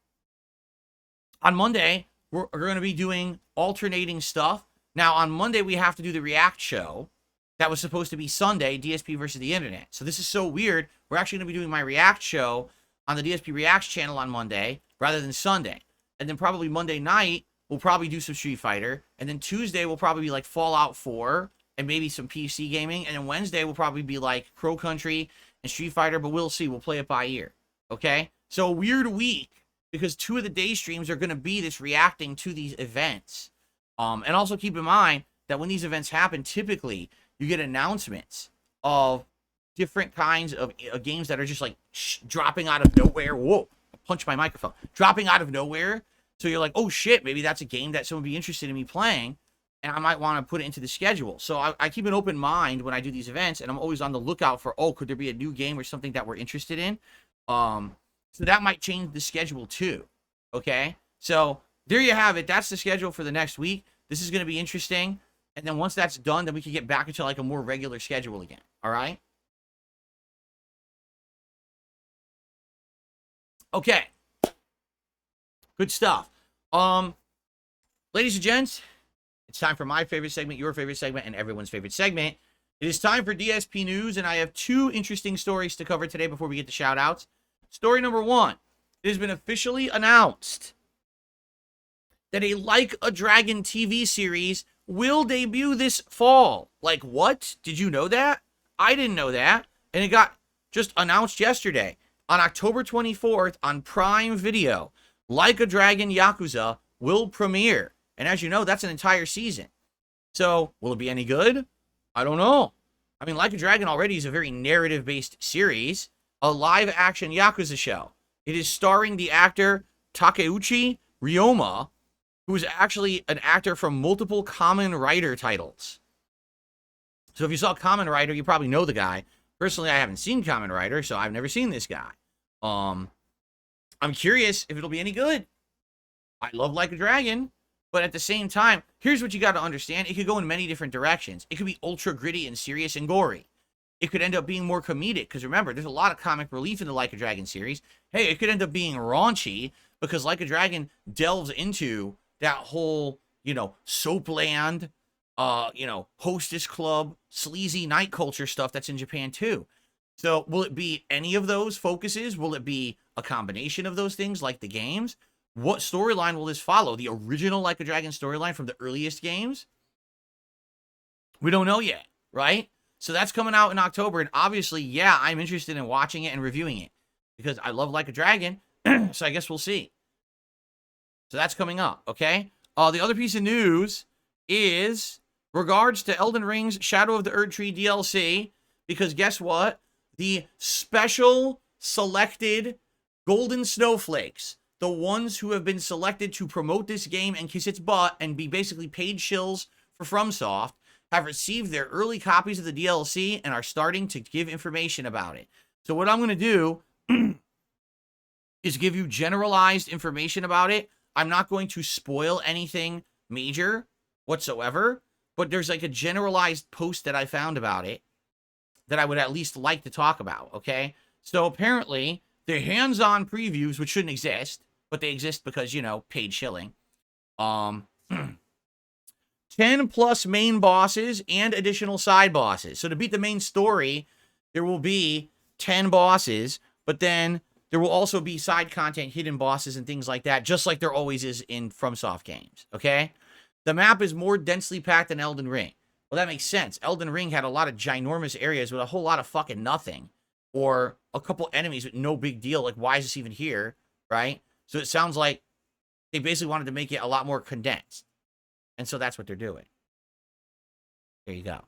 Monday, we're going to be doing alternating stuff. Now, on Monday, we have to do the React show. That was supposed to be Sunday, DSP versus the Internet. So this is so weird. We're actually going to be doing my React show on the DSP Reacts channel on Monday rather than Sunday. And then probably Monday night, we'll probably do some Street Fighter. And then Tuesday will probably be like Fallout 4 and maybe some PC gaming. And then Wednesday will probably be like Crow Country and Street Fighter, but we'll see. We'll play it by ear. Okay? So a weird week because 2 of the day streams are going to be this reacting to these events. And also keep in mind that when these events happen, typically you get announcements of different kinds of games that are just like dropping out of nowhere. Whoa, I punched my microphone. Dropping out of nowhere. So you're like, oh shit, maybe that's a game that someone would be interested in me playing, and I might want to put it into the schedule. So I keep an open mind when I do these events, and I'm always on the lookout for, oh, could there be a new game or something that we're interested in? So that might change the schedule too. Okay? So there you have it. That's the schedule for the next week. This is going to be interesting. And then once that's done, then we can get back into like a more regular schedule again. All right? Okay. Good stuff. Ladies and gents, it's time for my favorite segment, your favorite segment, and everyone's favorite segment. It is time for DSP News, and I have 2 interesting stories to cover today before we get to shout-outs. Story number 1. It has been officially announced that a Like a Dragon TV series will debut this fall. Like, what? Did you know that? I didn't know that. And it got just announced yesterday. On October 24th on Prime Video, Like a Dragon Yakuza will premiere. And as you know, that's an entire season. So, will it be any good? I don't know. I mean, Like a Dragon already is a very narrative-based series. A live-action Yakuza show. It is starring the actor Takeuchi Ryoma, who is actually an actor from multiple Kamen Rider titles. So if you saw Kamen Rider, you probably know the guy. Personally, I haven't seen Kamen Rider, so I've never seen this guy. I'm curious if it'll be any good. I love Like a Dragon, but at the same time, here's what you got to understand. It could go in many different directions. It could be ultra gritty and serious and gory. It could end up being more comedic, because remember, there's a lot of comic relief in the Like a Dragon series. Hey, it could end up being raunchy, because Like a Dragon delves into that whole, soapland, hostess club, sleazy night culture stuff that's in Japan too. So will it be any of those focuses? Will it be a combination of those things like the games? What storyline will this follow? The original Like a Dragon storyline from the earliest games? We don't know yet, right? So that's coming out in October, and obviously, yeah, I'm interested in watching it and reviewing it because I love Like a Dragon, so I guess we'll see. So that's coming up, okay? The other piece of news is regards to Elden Ring's Shadow of the Erdtree DLC, because guess what? The special selected golden snowflakes, the ones who have been selected to promote this game and kiss its butt and be basically paid shills for FromSoft, have received their early copies of the DLC and are starting to give information about it. So what I'm going to do is give you generalized information about it. I'm not going to spoil anything major whatsoever, but there's like a generalized post that I found about it that I would at least like to talk about, okay? So apparently, they're hands-on previews, which shouldn't exist, but they exist because, paid shilling. 10 plus main bosses and additional side bosses. So to beat the main story, there will be 10 bosses, but then there will also be side content, hidden bosses, and things like that, just like there always is in FromSoft games, okay? The map is more densely packed than Elden Ring. Well, that makes sense. Elden Ring had a lot of ginormous areas with a whole lot of fucking nothing, or a couple enemies with no big deal, like, why is this even here, right? So it sounds like they basically wanted to make it a lot more condensed. And so that's what they're doing. There you go.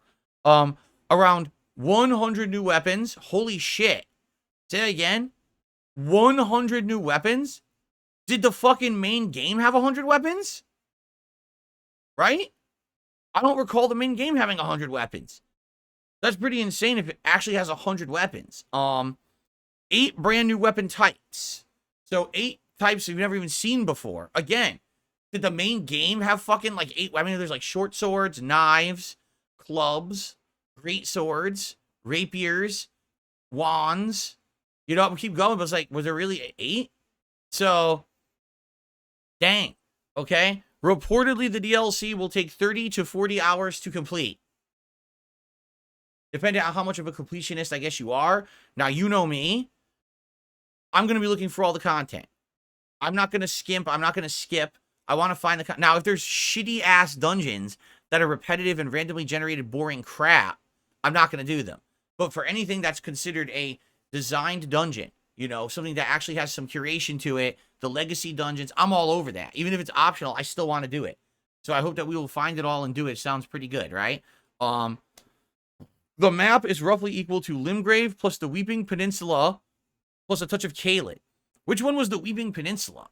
Around 100 new weapons. Holy shit. Say that again. 100 new weapons? Did the fucking main game have 100 weapons? right? I don't recall the main game having 100 weapons. That's pretty insane if it actually has 100 weapons. 8 brand new weapon types. So 8 types you've never even seen before. Again, did the main game have fucking like 8? I mean, there's like short swords, knives, clubs, great swords, rapiers, wands. You know, we keep going, but it's like, was there really 8? So, dang. Okay. Reportedly, the DLC will take 30 to 40 hours to complete. Depending on how much of a completionist I guess you are. Now, you know me. I'm going to be looking for all the content. I'm not going to skimp. I'm not going to skip. I want to find the now, if there's shitty-ass dungeons that are repetitive and randomly generated boring crap, I'm not going to do them. But for anything that's considered a designed dungeon, you know, something that actually has some curation to it, the legacy dungeons, I'm all over that. Even if it's optional, I still want to do it. So I hope that we will find it all and do it. Sounds pretty good, right? The map is roughly equal to Limgrave plus the Weeping Peninsula plus a touch of Caelid. Which one was the Weeping Peninsula?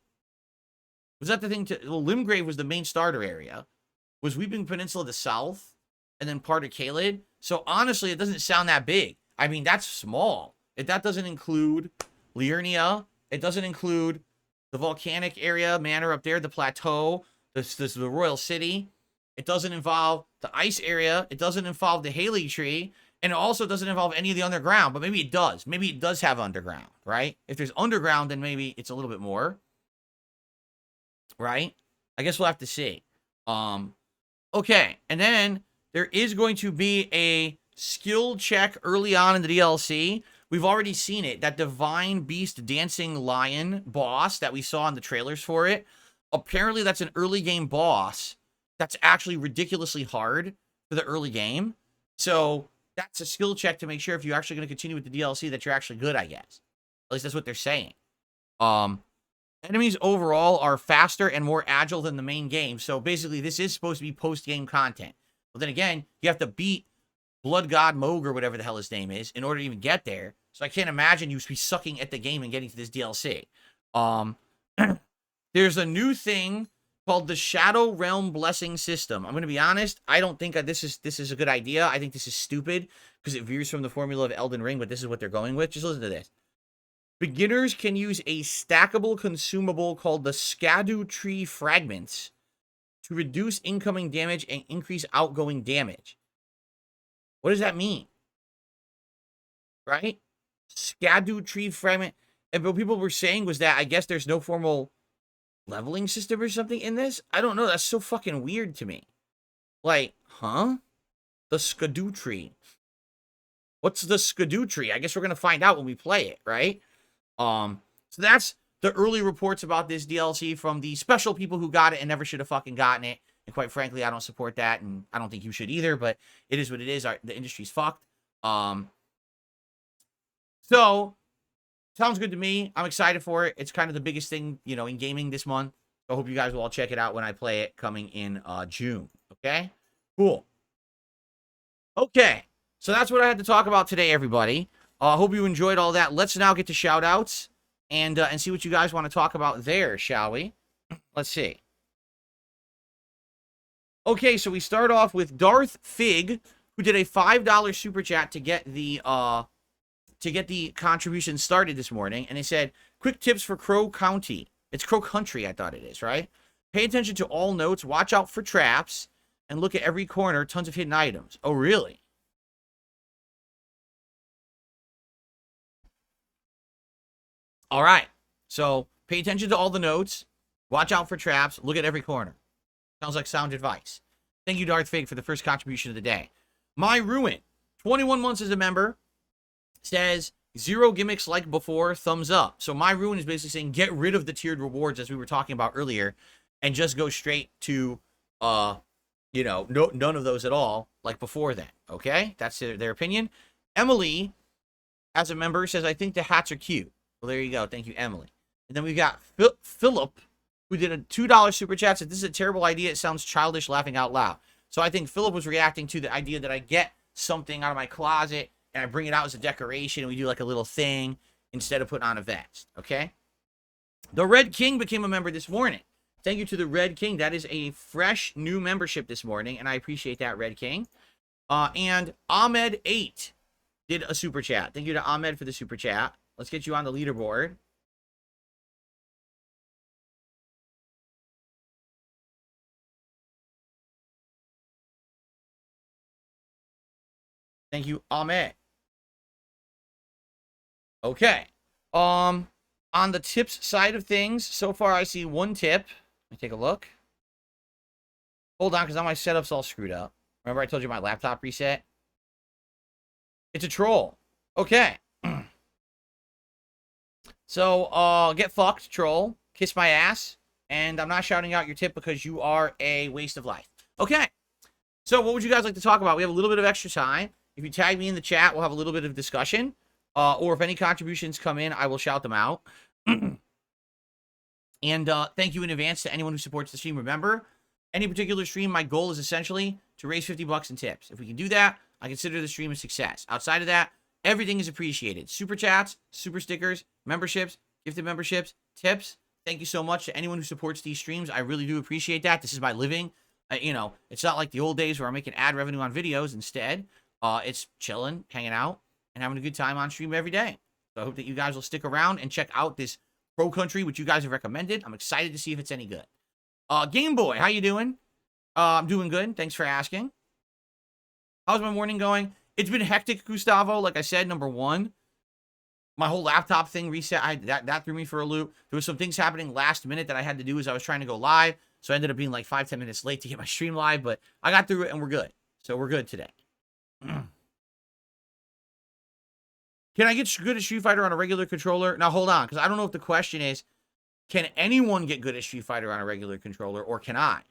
Was that the thing to... Well, Limgrave was the main starter area. Was Weeping Peninsula the south? And then part of Caelid? So honestly, it doesn't sound that big. I mean, that's small. That doesn't include Liurnia. It doesn't include the volcanic area, manor up there, the plateau, the royal city. It doesn't involve the ice area. It doesn't involve the Erdtree. And it also doesn't involve any of the underground. But maybe it does. Maybe it does have underground, right? If there's underground, then maybe it's a little bit more. Right? I guess we'll have to see. Okay. And then there is going to be a skill check early on in the DLC. We've already seen it. That Divine Beast Dancing Lion boss that we saw in the trailers for it. Apparently, that's an early game boss that's actually ridiculously hard for the early game. So that's a skill check to make sure if you're actually going to continue with the DLC that you're actually good, I guess. At least that's what they're saying. Enemies overall are faster and more agile than the main game. So basically, this is supposed to be post-game content. But then again, you have to beat Blood God Moog or whatever the hell his name is in order to even get there. So I can't imagine you be sucking at the game and getting to this DLC. There's a new thing called the Shadow Realm Blessing System. I'm going to be honest. I don't think this is a good idea. I think this is stupid because it veers from the formula of Elden Ring, but this is what they're going with. Just listen to this. Beginners can use a stackable consumable called the Erdtree Fragments to reduce incoming damage and increase outgoing damage. What does that mean? Right? Erdtree Fragment. And what people were saying was that I guess there's no formal leveling system or something in this. I don't know. That's so fucking weird to me. Like, huh? The Erdtree. What's the Erdtree? I guess we're going to find out when we play it, right? So that's the early reports about this DLC from the special people who got it and never should have fucking gotten it. And quite frankly, I don't support that, and I don't think you should either, but it is what it is. The industry's fucked. So, sounds good to me. I'm excited for it. It's kind of the biggest thing, you know, in gaming this month. So I hope you guys will all check it out when I play it coming in June. Okay? Cool. Okay. So that's what I had to talk about today, everybody. I hope you enjoyed all that. Let's now get to shoutouts and see what you guys want to talk about there, shall we? Let's see. Okay, so we start off with Darth Fig, who did a $5 super chat to get the contribution started this morning, and he said, "Quick tips for Crow County." It's Crow Country, I thought it is, right? Pay attention to all notes, watch out for traps, and look at every corner. Tons of hidden items. Oh, really? All right. So pay attention to all the notes. Watch out for traps. Look at every corner. Sounds like sound advice. Thank you, Darth Fig, for the first contribution of the day. My Ruin, 21 months as a member, says, "Zero gimmicks like before, thumbs up." So My Ruin is basically saying get rid of the tiered rewards as we were talking about earlier and just go straight to, you know, none of those at all like before then. Okay? That's their opinion. Emily, as a member, says, "I think the hats are cute." Well, there you go. Thank you, Emily. And then we've got Philip, who did a $2 super chat, said, "This is a terrible idea. It sounds childish, laughing out loud." So I think Philip was reacting to the idea that I get something out of my closet and I bring it out as a decoration and we do like a little thing instead of putting on a vest. Okay? The Red King became a member this morning. Thank you to the Red King. That is a fresh new membership this morning, and I appreciate that, Red King. And Ahmed8 did a super chat. Thank you to Ahmed for the super chat. Let's get you on the leaderboard. Thank you, Ahmed. Okay. On the tips side of things, so far I see one tip. Let me take a look. Hold on, because now my setup's all screwed up. Remember I told you my laptop reset? It's a troll. Okay. So, get fucked, troll. Kiss my ass. And I'm not shouting out your tip because you are a waste of life. Okay. So, what would you guys like to talk about? We have a little bit of extra time. If you tag me in the chat, we'll have a little bit of discussion. Or if any contributions come in, I will shout them out. And thank you in advance to anyone who supports the stream. Remember, any particular stream, my goal is essentially to raise 50 bucks in tips. If we can do that, I consider the stream a success. Outside of that, everything is appreciated. Super chats, super stickers, memberships, gifted memberships, tips. Thank you so much to anyone who supports these streams. I really do appreciate that. This is my living. You know, it's not like the old days where I'm making ad revenue on videos. Instead, it's chilling, hanging out, and having a good time on stream every day. So I hope that you guys will stick around and check out this Pro Country, which you guys have recommended. I'm excited to see if it's any good. Game Boy, how you doing? I'm doing good. Thanks for asking. How's my morning going? It's been hectic, Gustavo. Like I said, number one, my whole laptop thing reset. That threw me for a loop. There was some things happening last minute that I had to do as I was trying to go live. So I ended up being like 5-10 minutes late to get my stream live, but I got through it and we're good. So we're good today. Can I get good at Street Fighter on a regular controller? Now, hold on, because I don't know if the question is, can anyone get good at Street Fighter on a regular controller, or can I?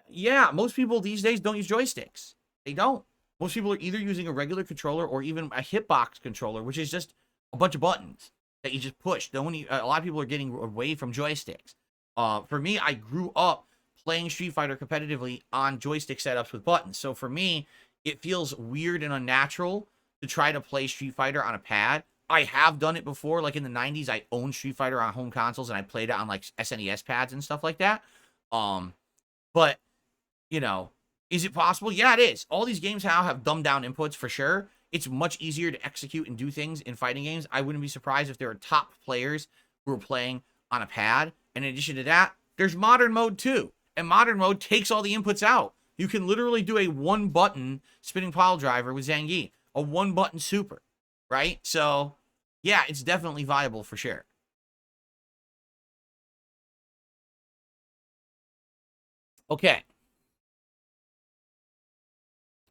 Yeah, most people these days don't use joysticks. They don't. Most people are either using a regular controller or even a hitbox controller, which is just a bunch of buttons that you just push. A lot of people are getting away from joysticks. For me, I grew up playing Street Fighter competitively on joystick setups with buttons. So for me, it feels weird and unnatural to try to play Street Fighter on a pad. I have done it before, like in the 90s, I owned Street Fighter on home consoles, and I played it on, like, SNES pads and stuff like that. But, you know, is it possible? Yeah, it is. All these games now have dumbed-down inputs, for sure. It's much easier to execute and do things in fighting games. I wouldn't be surprised if there are top players who are playing on a pad. And in addition to that, there's modern mode, too. And modern mode takes all the inputs out. You can literally do a one-button spinning pile driver with Zangief. A one-button super, right? So, yeah, it's definitely viable for sure. Okay.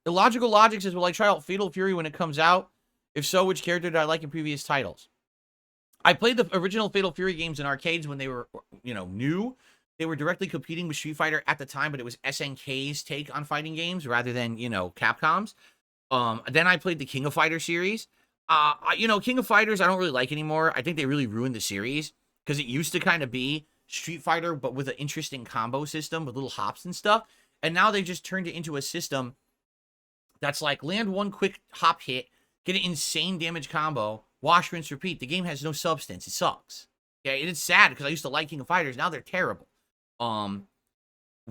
Illogical Logic says, will I try out Fatal Fury when it comes out? If so, which character did I like in previous titles? I played the original Fatal Fury games in arcades when they were, you know, new. They were directly competing with Street Fighter at the time, but it was SNK's take on fighting games rather than, you know, Capcom's. Then I played the King of Fighters series. You know, King of Fighters I don't really like anymore. I think they really ruined the series because it used to kind of be Street Fighter, but with an interesting combo system with little hops and stuff. And now they just turned it into a system that's like land one quick hop hit, get an insane damage combo, wash, rinse, repeat. The game has no substance. It sucks. Okay, it is sad because I used to like King of Fighters. Now they're terrible.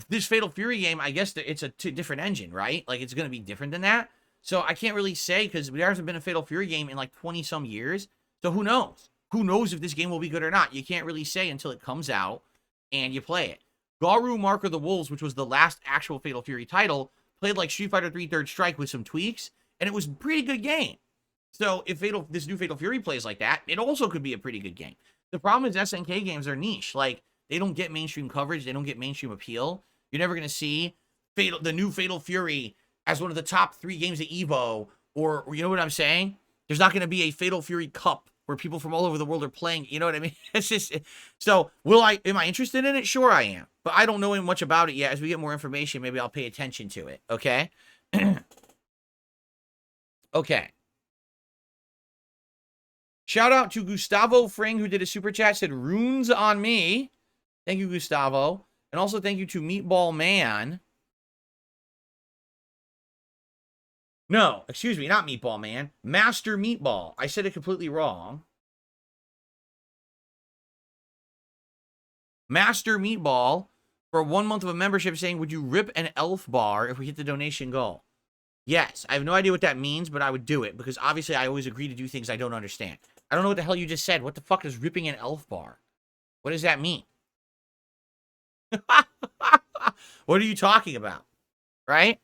This Fatal Fury game, I guess it's a different engine, right? Like, it's going to be different than that. So I can't really say because there hasn't been a Fatal Fury game in like 20-some years. So who knows? Who knows if this game will be good or not? You can't really say until it comes out and you play it. Garu Mark of the Wolves, which was the last actual Fatal Fury title, played like Street Fighter 3 Third Strike with some tweaks, and it was a pretty good game. So if this new Fatal Fury plays like that, it also could be a pretty good game. The problem is SNK games are niche. Like, they don't get mainstream coverage. They don't get mainstream appeal. You're never going to see the new Fatal Fury as one of the top 3 games at EVO, or you know what I'm saying? There's not going to be a Fatal Fury Cup where people from all over the world are playing. You know what I mean? It's just, so am I interested in it? Sure I am, but I don't know much about it yet. As we get more information, maybe I'll pay attention to it. Okay. Okay. Shout out to Gustavo Fring, who did a super chat, said runes on me. Thank you, Gustavo. And also thank you to Meatball Man. No, excuse me, not Meatball Man. Master Meatball. I said it completely wrong. Master Meatball for 1 month of a membership saying, would you rip an elf bar if we hit the donation goal? Yes. I have no idea what that means, but I would do it because obviously I always agree to do things I don't understand. I don't know what the hell you just said. What the fuck is ripping an elf bar? What does that mean? What are you talking about? Right?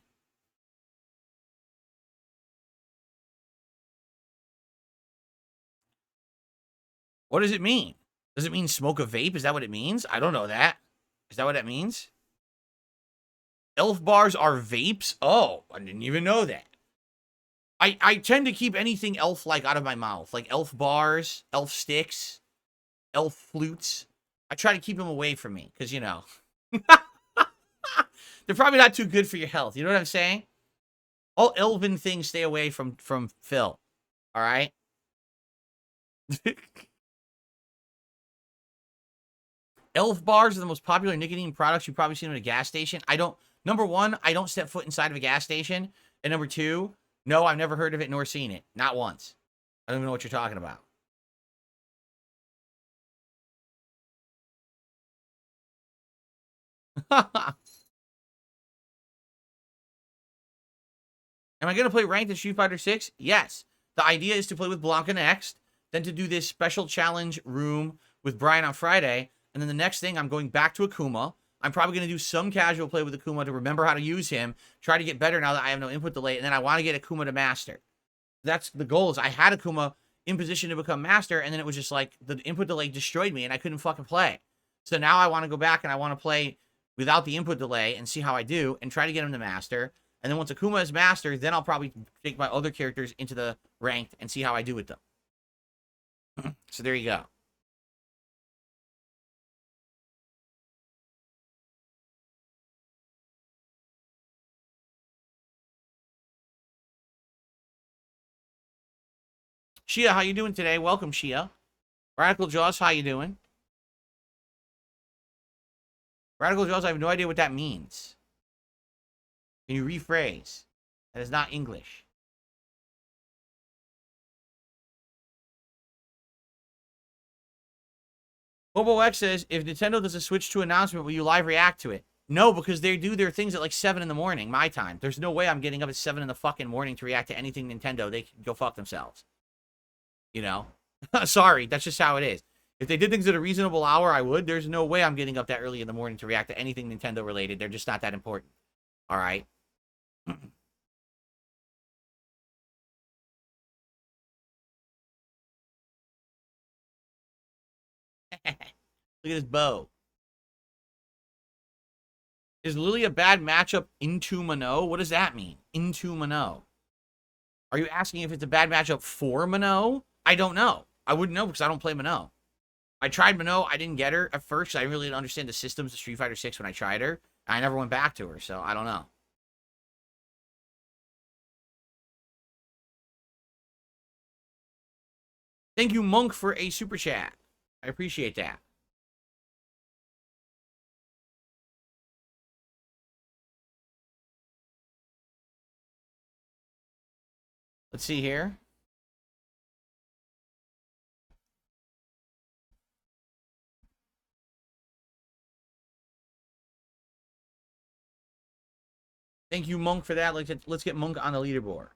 What does it mean? Does it mean smoke a vape? Is that what it means? I don't know that. Is that what that means? Elf bars are vapes? Oh, I didn't even know that. I tend to keep anything elf-like out of my mouth. Like elf bars, elf sticks, elf flutes. I try to keep them away from me because, you know, they're probably not too good for your health. You know what I'm saying? All elven things stay away from Phil. All right? Elf bars are the most popular nicotine products you've probably seen at a gas station. Number one, I don't step foot inside of a gas station. And number two, no, I've never heard of it nor seen it. Not once. I don't even know what you're talking about. Am I going to play ranked in Street Fighter 6? Yes. The idea is to play with Blanca next, then to do this special challenge room with Brian on Friday, and then the next thing, I'm going back to Akuma. I'm probably going to do some casual play with Akuma to remember how to use him, try to get better now that I have no input delay, and then I want to get Akuma to master. That's the goal. Is I had Akuma in position to become master, and then it was just like the input delay destroyed me, and I couldn't fucking play. So now I want to go back and I want to play without the input delay and see how I do and try to get him to master. And then once Akuma is mastered, then I'll probably take my other characters into the ranked and see how I do with them. So there you go. Shia, how you doing today? Welcome, Shia. Radical Jaws, how you doing? Radical Jaws, I have no idea what that means. Can you rephrase? That is not English. Bobo X says, if Nintendo does a Switch 2 announcement, will you live react to it? No, because they do their things at like 7 in the morning, my time. There's no way I'm getting up at 7 in the fucking morning to react to anything Nintendo. They can go fuck themselves. You know? Sorry, that's just how it is. If they did things at a reasonable hour, I would. There's no way I'm getting up that early in the morning to react to anything Nintendo related. They're just not that important. All right? Look at this bow. Is Lily a bad matchup into Mano? What does that mean? Into Mano. Are you asking if it's a bad matchup for Mano? I don't know. I wouldn't know because I don't play Mano. I tried Mano. I didn't get her at first. I really didn't understand the systems of Street Fighter 6 when I tried her. I never went back to her, so I don't know. Thank you, Monk, for a super chat. I appreciate that. Let's see here. Thank you, Monk, for that. Let's get Monk on the leaderboard.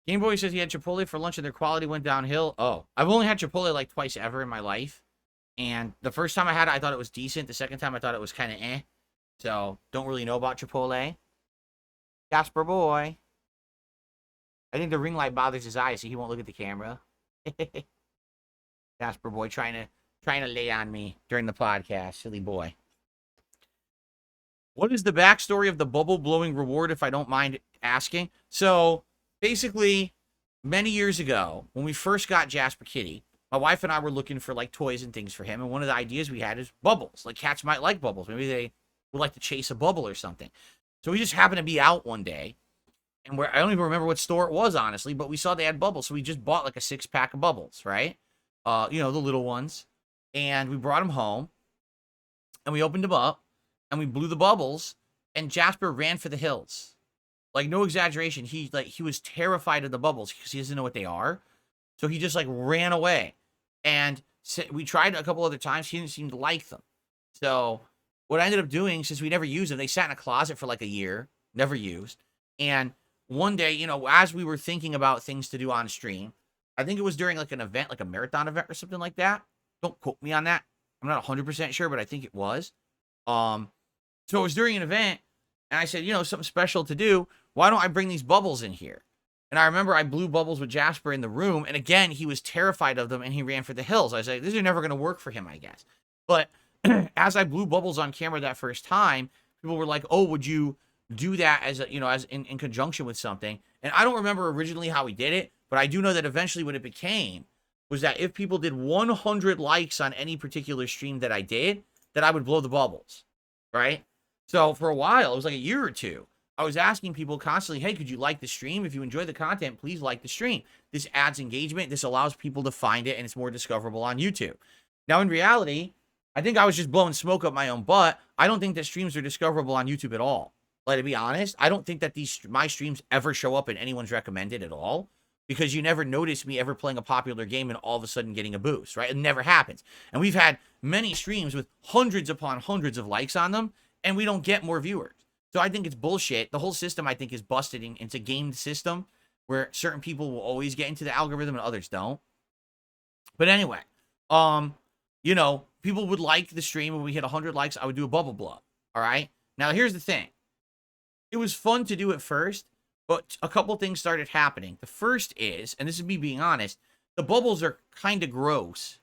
Game Boy says he had Chipotle for lunch and their quality went downhill. Oh, I've only had Chipotle like twice ever in my life. And the first time I had it, I thought it was decent. The second time I thought it was kind of eh. So, don't really know about Chipotle. Jasper boy. I think the ring light bothers his eyes, so he won't look at the camera. Jasper boy trying to lay on me during the podcast. Silly boy. What is the backstory of the bubble blowing reward, if I don't mind asking? So, basically, many years ago, when we first got Jasper Kitty, my wife and I were looking for like toys and things for him, and one of the ideas we had is bubbles. Like cats might like bubbles. Maybe they would like to chase a bubble or something. So we just happened to be out one day, and I don't even remember what store it was, honestly, but we saw they had bubbles, so we just bought like a 6-pack of bubbles, right? You know, the little ones, and we brought them home, and we opened them up, and we blew the bubbles, and Jasper ran for the hills. Like, no exaggeration. He was terrified of the bubbles because he doesn't know what they are. So he just, like, ran away. And we tried a couple other times. He didn't seem to like them. So what I ended up doing, since we never used them, they sat in a closet for like a year, never used. And one day, you know, as we were thinking about things to do on stream, I think it was during like an event, like a marathon event or something like that. Don't quote me on that. I'm not 100% sure, but I think it was. So it was during an event, and I said, you know, something special to do. Why don't I bring these bubbles in here? And I remember I blew bubbles with Jasper in the room, and again, he was terrified of them, and he ran for the hills. I was like, this is never going to work for him, I guess. But as I blew bubbles on camera that first time, people were like, oh, would you do that as a, you know, as in conjunction with something? And I don't remember originally how we did it, but I do know that eventually what it became was that if people did 100 likes on any particular stream that I did, that I would blow the bubbles, right? So for a while, it was like a year or two, I was asking people constantly, hey, could you like the stream? If you enjoy the content, please like the stream. This adds engagement. This allows people to find it, and it's more discoverable on YouTube. Now, in reality, I think I was just blowing smoke up my own butt. I don't think that streams are discoverable on YouTube at all. Like, to be honest, I don't think that my streams ever show up in anyone's recommended at all, because you never notice me ever playing a popular game and all of a sudden getting a boost, right? It never happens. And we've had many streams with hundreds upon hundreds of likes on them, and we don't get more viewers. So I think it's bullshit. The whole system, I think, is busted. It's a gamed system where certain people will always get into the algorithm and others don't. But anyway, you know, people would like the stream. When we hit 100 likes, I would do a bubble blow. All right? Now, here's the thing. It was fun to do at first, but a couple things started happening. The first is, and this is me being honest, the bubbles are kind of gross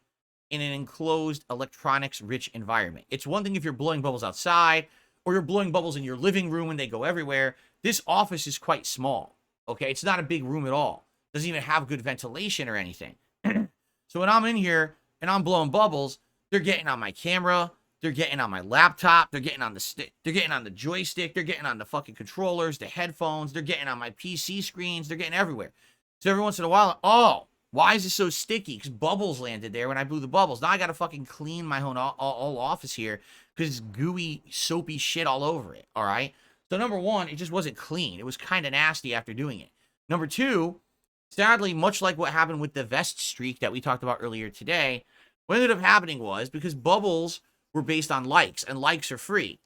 in an enclosed electronics-rich environment. It's one thing if you're blowing bubbles outside, or you're blowing bubbles in your living room and they go everywhere. This office is quite small, okay? It's not a big room at all. Doesn't even have good ventilation or anything. So when I'm in here and I'm blowing bubbles, they're getting on my camera, they're getting on my laptop, they're getting on the stick, they're getting on the joystick, they're getting on the fucking controllers, the headphones, they're getting on my PC screens, they're getting everywhere. So every once in a while, oh, why is this so sticky? Because bubbles landed there when I blew the bubbles. Now I got to fucking clean my own all office here because it's gooey, soapy shit all over it, all right? So number one, it just wasn't clean. It was kind of nasty after doing it. Number two, sadly, much like what happened with the vest streak that we talked about earlier today, what ended up happening was, because bubbles were based on likes, and likes are free,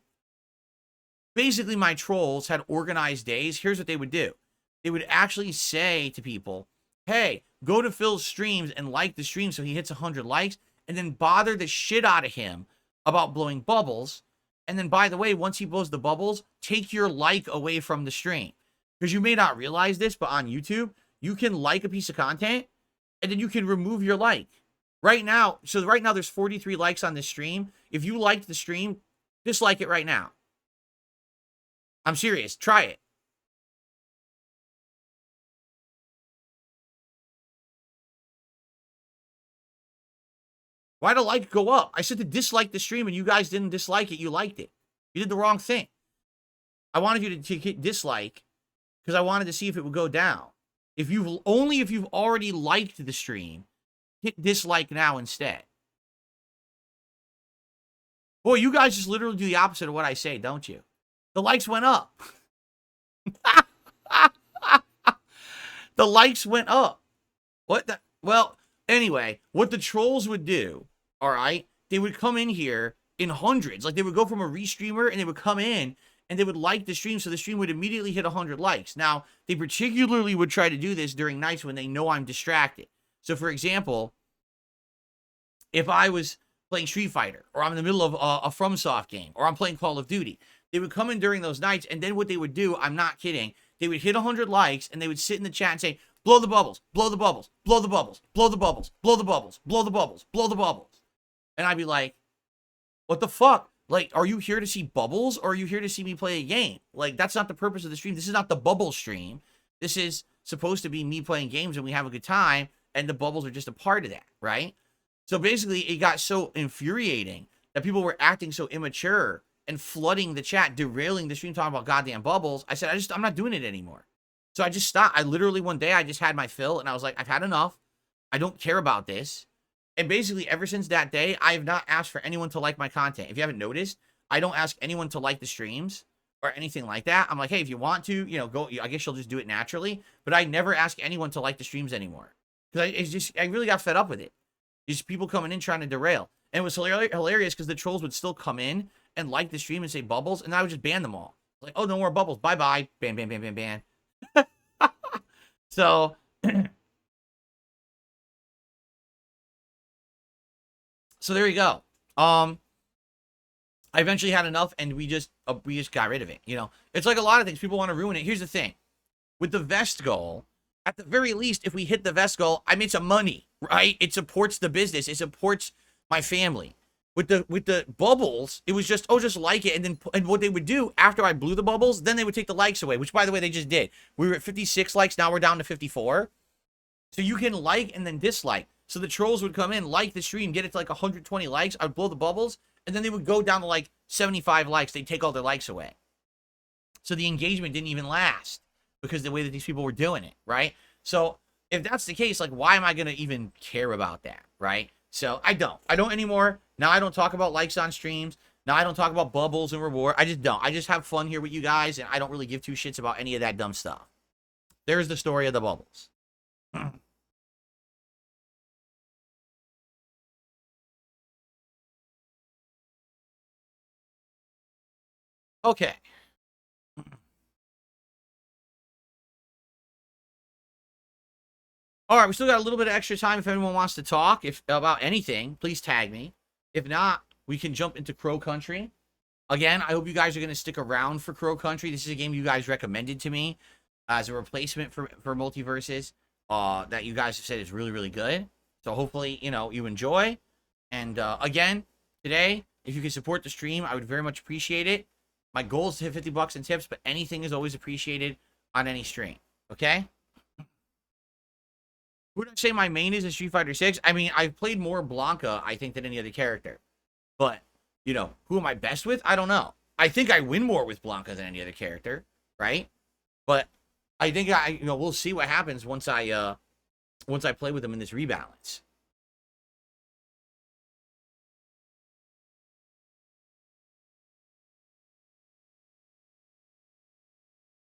basically my trolls had organized days. Here's what they would do. They would actually say to people, hey, go to Phil's streams and like the stream so he hits 100 likes, and then bother the shit out of him about blowing bubbles. And then, by the way, once he blows the bubbles, take your like away from the stream. Because you may not realize this, but on YouTube, you can like a piece of content, and then you can remove your like. Right now, so right now there's 43 likes on this stream. If you liked the stream, dislike it right now. I'm serious. Try it. Why'd a like go up? I said to dislike the stream, and you guys didn't dislike it. You liked it. You did the wrong thing. I wanted you to hit dislike because I wanted to see if it would go down. If you've already liked the stream, hit dislike now instead. Boy, you guys just literally do the opposite of what I say, don't you? The likes went up. The likes went up. What the? Well, anyway, what the trolls would do, all right, they would come in here in hundreds. Like, they would go from a restreamer, and they would come in, and they would like the stream, so the stream would immediately hit 100 likes. Now, they particularly would try to do this during nights when they know I'm distracted. So, for example, if I was playing Street Fighter, or I'm in the middle of a FromSoft game, or I'm playing Call of Duty, they would come in during those nights, and then what they would do, I'm not kidding, they would hit 100 likes, and they would sit in the chat and say, blow the bubbles, blow the bubbles, blow the bubbles, blow the bubbles, blow the bubbles, blow the bubbles, blow the bubbles. And I'd be like, what the fuck? Like, are you here to see bubbles, or are you here to see me play a game? Like, that's not the purpose of the stream. This is not the bubble stream. This is supposed to be me playing games and we have a good time, and the bubbles are just a part of that, right? So basically, it got so infuriating that people were acting so immature and flooding the chat, derailing the stream, talking about goddamn bubbles. I said, I'm not doing it anymore. So I just stopped. I literally, one day, I just had my fill, and I was like, I've had enough. I don't care about this. And basically, ever since that day, I have not asked for anyone to like my content. If you haven't noticed, I don't ask anyone to like the streams or anything like that. I'm like, hey, if you want to, go. I guess you'll just do it naturally. But I never ask anyone to like the streams anymore because I really got fed up with it. Just people coming in trying to derail. And it was hilarious because the trolls would still come in and like the stream and say bubbles, and I would just ban them all. Like, oh, no more bubbles. Bye-bye. Ban, ban, ban, ban, ban. So, so there you go. I eventually had enough, and we just got rid of it. It's like a lot of things. People want to ruin it. Here's the thing. With the vest goal, at the very least, if we hit the vest goal, I made some money, right? It supports the business. It supports my family. With the bubbles, it was just, oh, just like it. And what they would do after I blew the bubbles, then they would take the likes away, which, by the way, they just did. We were at 56 likes. Now we're down to 54. So you can like and then dislike. So the trolls would come in, like the stream, get it to like 120 likes. I would blow the bubbles, and then they would go down to like 75 likes. They'd take all their likes away. So the engagement didn't even last because the way that these people were doing it, right? So if that's the case, like, why am I going to even care about that, right? So I don't anymore. Now I don't talk about likes on streams. Now I don't talk about bubbles and reward. I just don't. I just have fun here with you guys, and I don't really give two shits about any of that dumb stuff. There's the story of the bubbles. Okay. All right, we still got a little bit of extra time. If anyone wants to talk about anything, please tag me. If not, we can jump into Crow Country. Again, I hope you guys are going to stick around for Crow Country. This is a game you guys recommended to me as a replacement for Multiverses that you guys have said is really, really good. So hopefully, you enjoy. And again, today, if you can support the stream, I would very much appreciate it. My goal is to hit 50 bucks in tips, but anything is always appreciated on any stream. Okay? Who would I say my main is in Street Fighter 6? I mean, I've played more Blanca, I think, than any other character. But, who am I best with? I don't know. I think I win more with Blanca than any other character, right? But I think we'll see what happens once I play with them in this rebalance.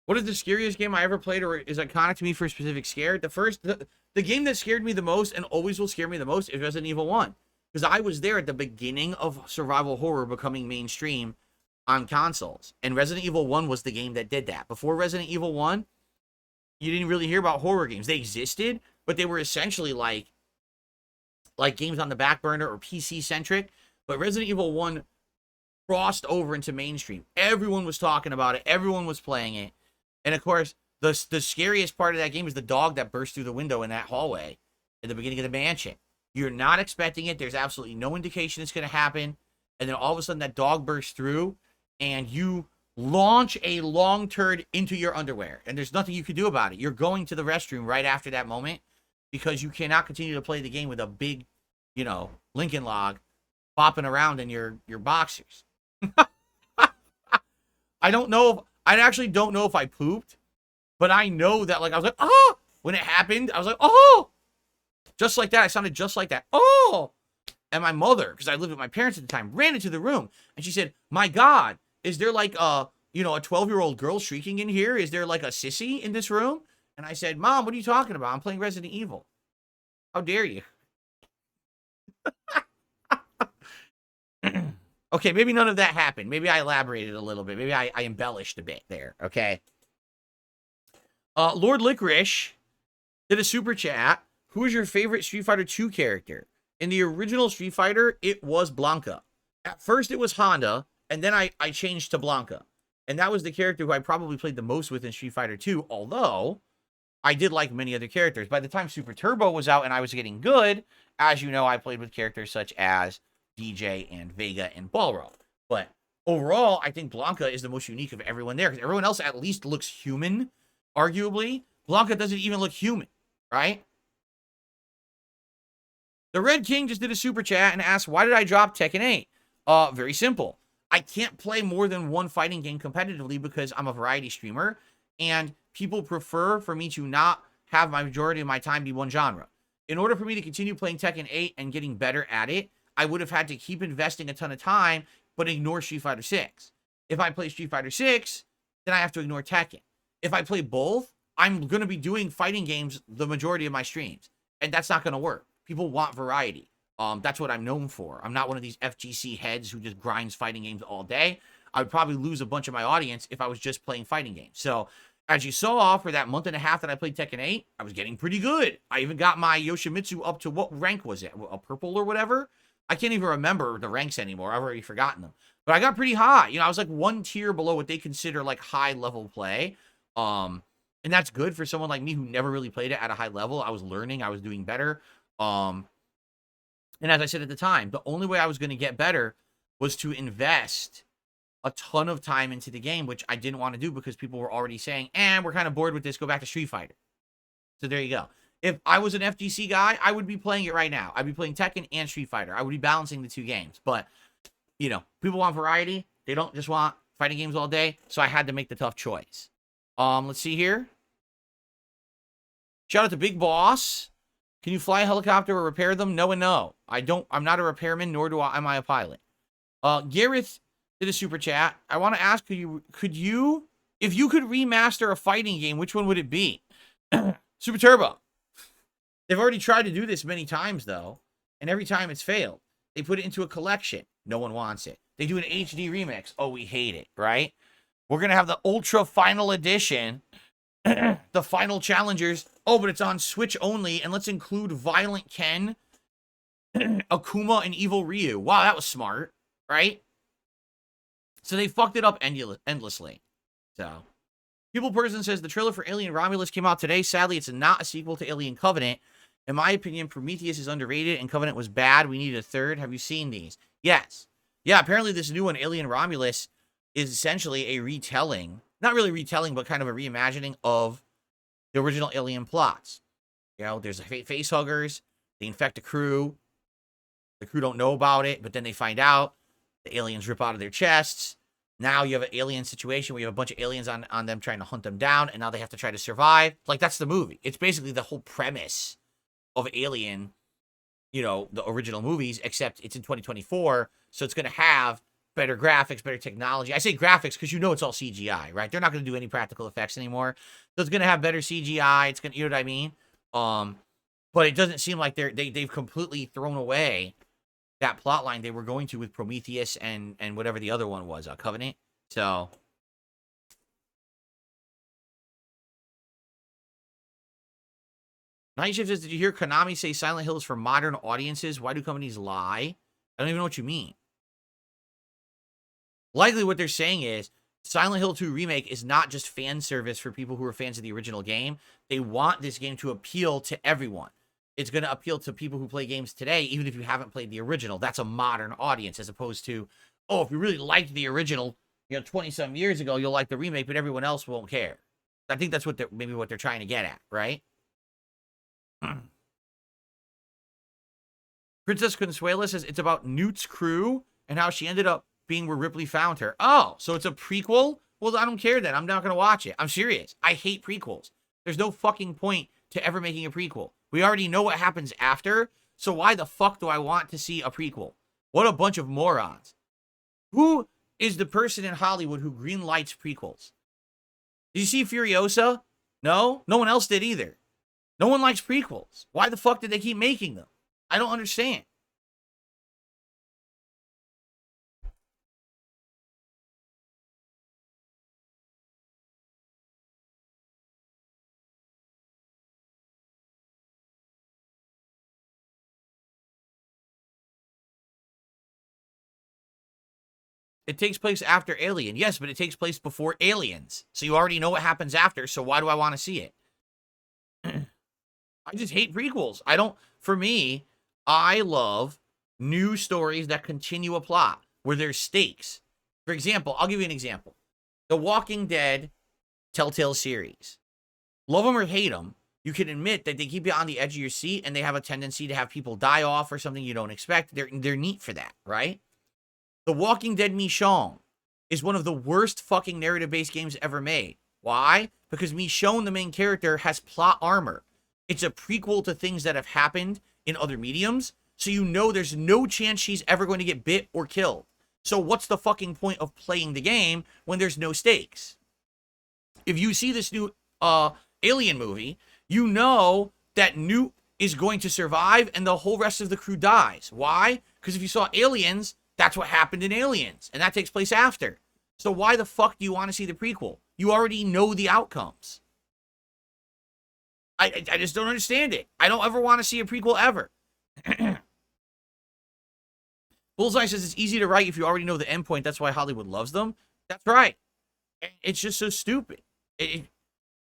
What is the scariest game I ever played or is iconic to me for a specific scare? The game that scared me the most and always will scare me the most is Resident Evil 1. Because I was there at the beginning of survival horror becoming mainstream on consoles. And Resident Evil 1 was the game that did that. Before Resident Evil 1, you didn't really hear about horror games. They existed, but they were essentially like games on the back burner or PC-centric. But Resident Evil 1 crossed over into mainstream. Everyone was talking about it. Everyone was playing it. And, of course, the scariest part of that game is the dog that burst through the window in that hallway at the beginning of the mansion. You're not expecting it. There's absolutely no indication it's going to happen. And then all of a sudden that dog bursts through and you launch a long turd into your underwear. And there's nothing you can do about it. You're going to the restroom right after that moment because you cannot continue to play the game with a big, Lincoln log bopping around in your boxers. I actually don't know if I pooped, but I know that, I was like, oh, when it happened, I was like, oh, just like that. I sounded just like that. Oh, and my mother, because I lived with my parents at the time, ran into the room and she said, my God, is there a 12-year-old girl shrieking in here? Is there a sissy in this room? And I said, Mom, what are you talking about? I'm playing Resident Evil. How dare you? Okay, maybe none of that happened. Maybe I elaborated a little bit. Maybe I embellished a bit there, okay? Lord Licorice did a super chat. Who is your favorite Street Fighter 2 character? In the original Street Fighter, it was Blanca. At first, it was Honda, and then I changed to Blanca. And that was the character who I probably played the most with in Street Fighter 2, although I did like many other characters. By the time Super Turbo was out and I was getting good, as you know, I played with characters such as DJ and Vega and Balro. But overall, I think Blanca is the most unique of everyone there because everyone else at least looks human, arguably. Blanca doesn't even look human, right? The Red King just did a super chat and asked, why did I drop Tekken 8? Very simple. I can't play more than one fighting game competitively because I'm a variety streamer and people prefer for me to not have my majority of my time be one genre. In order for me to continue playing Tekken 8 and getting better at it, I would have had to keep investing a ton of time but ignore Street Fighter 6. If I play Street Fighter 6, then I have to ignore Tekken. If I play both, I'm going to be doing fighting games the majority of my streams. And that's not going to work. People want variety. That's what I'm known for. I'm not one of these FGC heads who just grinds fighting games all day. I would probably lose a bunch of my audience if I was just playing fighting games. So, as you saw, for that month and a half that I played Tekken 8, I was getting pretty good. I even got my Yoshimitsu up to, what rank was it? A purple or whatever? I can't even remember the ranks anymore. I've already forgotten them. But I got pretty high. You know, I was like one tier below what they consider like high level play. And that's good for someone like me who never really played it at a high level. I was learning. I was doing better. And as I said at the time, the only way I was going to get better was to invest a ton of time into the game, which I didn't want to do because people were already saying, we're kind of bored with this. Go back to Street Fighter. So there you go. If I was an FGC guy, I would be playing it right now. I'd be playing Tekken and Street Fighter. I would be balancing the two games. But, you know, people want variety. They don't just want fighting games all day. So I had to make the tough choice. Let's see here. Shout out to Big Boss. Can you fly a helicopter or repair them? No and no. I'm not a repairman, nor am I a pilot. Gareth did a super chat. I want to ask, if you could remaster a fighting game, which one would it be? Super Turbo. They've already tried to do this many times, though, and every time it's failed. They put it into a collection. No one wants it. They do an HD remix. Oh, we hate it, right? We're going to have the Ultra Final Edition, the Final Challengers. Oh, but it's on Switch only, and let's include Violent Ken, Akuma, and Evil Ryu. Wow, that was smart, right? So they fucked it up endlessly. So, People Person says the trailer for Alien Romulus came out today. Sadly, it's not a sequel to Alien Covenant. In my opinion, Prometheus is underrated and Covenant was bad. We need a third. Have you seen these? Yes. Yeah, apparently this new one, Alien Romulus, is essentially a retelling. Not really retelling, but kind of a reimagining of the original Alien plots. You know, there's facehuggers. They infect a crew. The crew don't know about it, but then they find out. The aliens rip out of their chests. Now you have an alien situation where you have a bunch of aliens on them trying to hunt them down, and now they have to try to survive. Like, that's the movie. It's basically the whole premise of Alien, you know, the original movies, except it's in 2024, so it's going to have better graphics, better technology. I say graphics because you know it's all CGI, right? They're not going to do any practical effects anymore. So it's going to have better CGI. It's going to, you know what I mean? But it doesn't seem like they've completely thrown away that plot line they were going to with Prometheus and whatever the other one was, Covenant. So Night Shift says, did you hear Konami say Silent Hill is for modern audiences? Why do companies lie? I don't even know what you mean. Likely what they're saying is Silent Hill 2 Remake is not just fan service for people who are fans of the original game. They want this game to appeal to everyone. It's going to appeal to people who play games today, even if you haven't played the original. That's a modern audience, as opposed to, oh, if you really liked the original, 20-some years ago, you'll like the remake, but everyone else won't care. I think that's what maybe what they're trying to get at, right? Princess Consuela says it's about Newt's crew and how she ended up being where Ripley found her. Oh, so it's a prequel? Well, I don't care then. I'm not going to watch it. I'm serious. I hate prequels. There's no fucking point to ever making a prequel. We already know what happens after, so why the fuck do I want to see a prequel? What a bunch of morons. Who is the person in Hollywood who greenlights prequels? Did you see Furiosa? No? No one else did either. No one likes prequels. Why the fuck did they keep making them? I don't understand. It takes place after Alien. Yes, but it takes place before Aliens. So you already know what happens after, so why do I want to see it? I just hate prequels. For me, I love new stories that continue a plot, where there's stakes. For example, I'll give you an example. The Walking Dead Telltale series. Love them or hate them, you can admit that they keep you on the edge of your seat, and they have a tendency to have people die off or something you don't expect. They're neat for that, right? The Walking Dead Michonne is one of the worst fucking narrative-based games ever made. Why? Because Michonne, the main character, has plot armor. It's a prequel to things that have happened in other mediums, so you know there's no chance she's ever going to get bit or killed. So what's the fucking point of playing the game when there's no stakes? If you see this new Alien movie, you know that Newt is going to survive and the whole rest of the crew dies. Why? Because if you saw Aliens, that's what happened in Aliens, and that takes place after. So why the fuck do you want to see the prequel? You already know the outcomes. I just don't understand it. I don't ever want to see a prequel ever. Bullseye says it's easy to write if you already know the endpoint. That's why Hollywood loves them. That's right. It's just so stupid.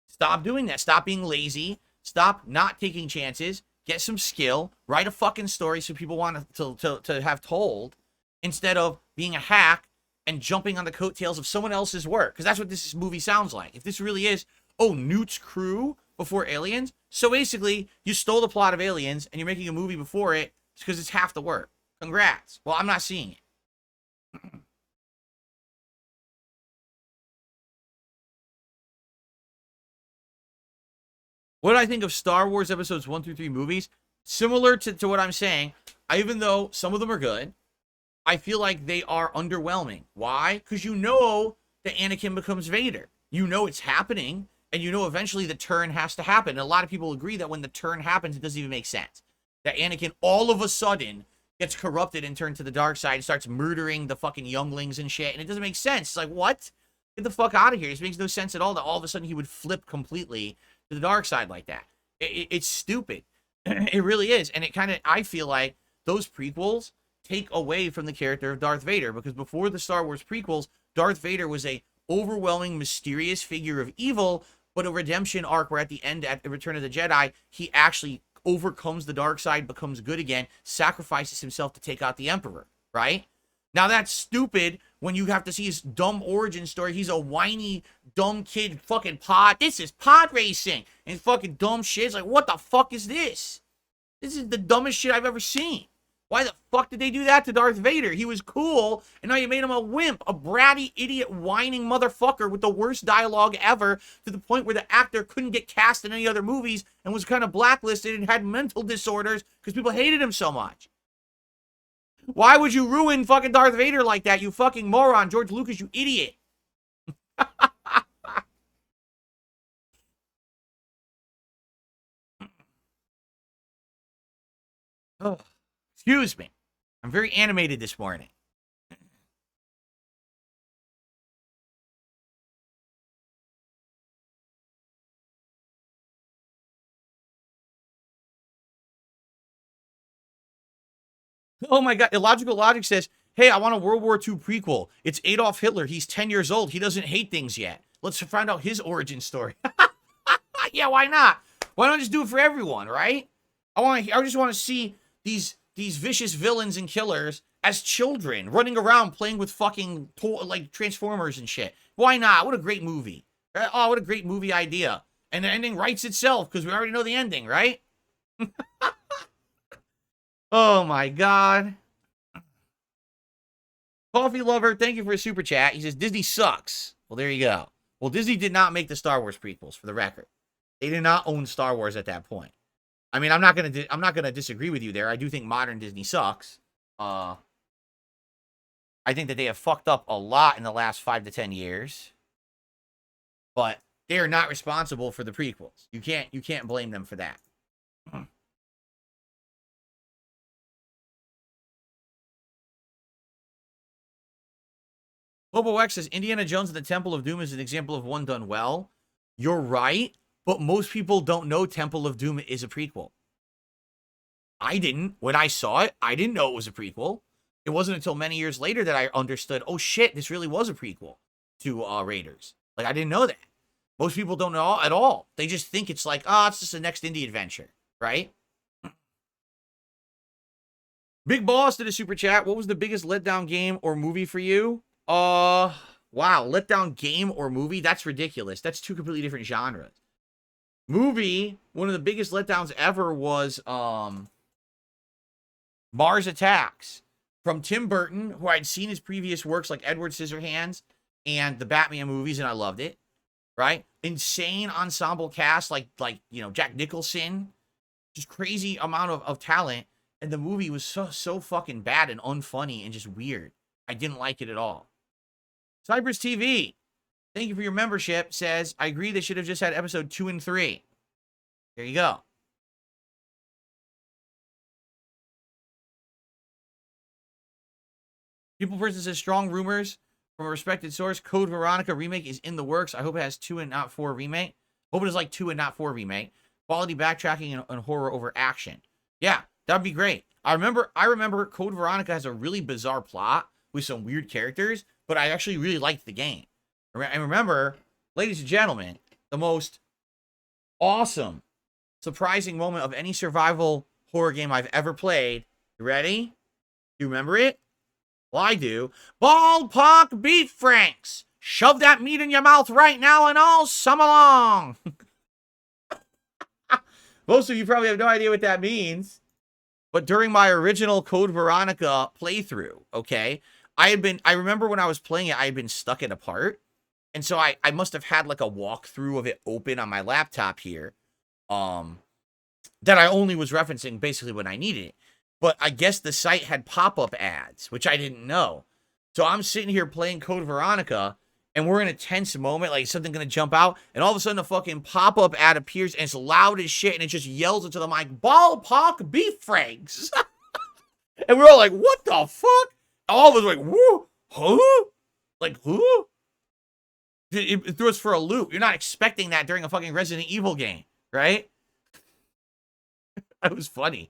Stop doing that. Stop being lazy. Stop not taking chances. Get some skill. Write a fucking story so people want to have told, instead of being a hack and jumping on the coattails of someone else's work. Because that's what this movie sounds like. If this really is, oh, Newt's crew before Aliens. So basically, you stole the plot of Aliens and you're making a movie before it because it's half the work. Congrats. Well, I'm not seeing it. What do I think of Star Wars episodes 1 through 3 movies? Similar to what I'm saying, even though some of them are good, I feel like they are underwhelming. Why? Because you know that Anakin becomes Vader. You know it's happening, and you know eventually the turn has to happen. And a lot of people agree that when the turn happens, it doesn't even make sense. That Anakin all of a sudden gets corrupted and turned to the dark side and starts murdering the fucking younglings and shit. And it doesn't make sense. It's like, what? Get the fuck out of here. It makes no sense at all that all of a sudden he would flip completely to the dark side like that. It's stupid. It really is. And it kind of, I feel like those prequels take away from the character of Darth Vader, because before the Star Wars prequels, Darth Vader was a overwhelming, mysterious figure of evil, but a redemption arc where at the end, at the Return of the Jedi, he actually overcomes the dark side, becomes good again, sacrifices himself to take out the Emperor, right? Now that's stupid when you have to see his dumb origin story. He's a whiny, dumb kid, fucking pod. This is pod racing. And fucking dumb shit. It's like, what the fuck is this? This is the dumbest shit I've ever seen. Why the fuck did they do that to Darth Vader? He was cool, and now you made him a wimp, a bratty, idiot, whining motherfucker with the worst dialogue ever, to the point where the actor couldn't get cast in any other movies and was kind of blacklisted and had mental disorders because people hated him so much. Why would you ruin fucking Darth Vader like that, you fucking moron? George Lucas, you idiot. Oh, excuse me. I'm very animated this morning. Oh my god, Illogical Logic says, hey, I want a World War II prequel. It's Adolf Hitler. He's 10 years old. He doesn't hate things yet. Let's find out his origin story. Yeah, why not? Why not just do it for everyone, right? I just want to see these vicious villains and killers as children running around playing with fucking like Transformers and shit. Why not? What a great movie. Oh, what a great movie idea. And the ending writes itself because we already know the ending, right? Oh my god. Coffee Lover, thank you for a super chat. He says, Disney sucks. Well, there you go. Well, Disney did not make the Star Wars prequels, for the record. They did not own Star Wars at that point. I mean, I'm not gonna disagree with you there. I do think modern Disney sucks. I think that they have fucked up a lot in the last 5 to 10 years. But they are not responsible for the prequels. You can't blame them for that. Bobo X says, Indiana Jones and the Temple of Doom is an example of one done well. You're right, but most people don't know Temple of Doom is a prequel. I didn't. When I saw it, I didn't know it was a prequel. It wasn't until many years later that I understood, oh shit, this really was a prequel to Raiders. Like, I didn't know that. Most people don't know at all. They just think it's like, it's just the next indie adventure, right? Big Boss did a super chat. What was the biggest letdown game or movie for you? Wow, letdown game or movie? That's ridiculous. That's two completely different genres. Movie, one of the biggest letdowns ever was Mars Attacks from Tim Burton, who I'd seen his previous works like Edward Scissorhands and the Batman movies, and I loved it. Right? Insane ensemble cast like Jack Nicholson, just crazy amount of talent, and the movie was so fucking bad and unfunny and just weird. I didn't like it at all. Cypress TV, thank you for your membership, says, I agree they should have just had episode 2 and 3. There you go. People versus says, strong rumors from a respected source. Code Veronica remake is in the works. I hope it has 2 and not 4 remake. Hope it is like 2 and not 4 remake. Quality backtracking and horror over action. Yeah, that'd be great. I remember Code Veronica has a really bizarre plot with some weird characters, but I actually really liked the game. And remember, ladies and gentlemen, the most awesome, surprising moment of any survival horror game I've ever played. You ready? You remember it? Well, I do. Ballpark beef franks. Shove that meat in your mouth right now and all summer long. Most of you probably have no idea what that means. But during my original Code Veronica playthrough, okay, I remember when I was playing it, I had been stuck in a part. And so I must have had like a walkthrough of it open on my laptop here. That I only was referencing basically when I needed it. But I guess the site had pop-up ads, which I didn't know. So I'm sitting here playing Code Veronica, and we're in a tense moment, like something gonna jump out, and all of a sudden a fucking pop-up ad appears, and it's loud as shit, and it just yells into the mic, ballpark beef franks. And we're all like, what the fuck? All of us were like, whoa, huh? Like, who? It threw us for a loop. You're not expecting that during a fucking Resident Evil game, right? That was funny.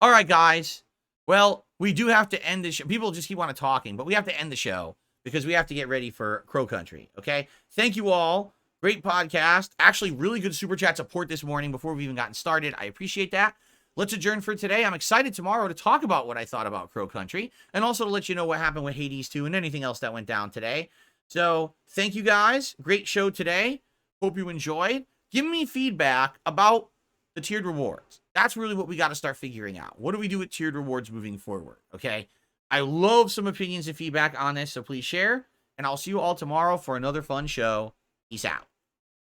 All right, guys. Well, we do have to end this show. People just keep on talking, but we have to end the show because we have to get ready for Crow Country, okay? Thank you all. Great podcast. Actually, really good Super Chat support this morning before we've even gotten started. I appreciate that. Let's adjourn for today. I'm excited tomorrow to talk about what I thought about Crow Country and also to let you know what happened with Hades 2 and anything else that went down today. So, thank you guys. Great show today. Hope you enjoyed. Give me feedback about the tiered rewards. That's really what we got to start figuring out. What do we do with tiered rewards moving forward? Okay. I love some opinions and feedback on this, so please share. And I'll see you all tomorrow for another fun show. Peace out.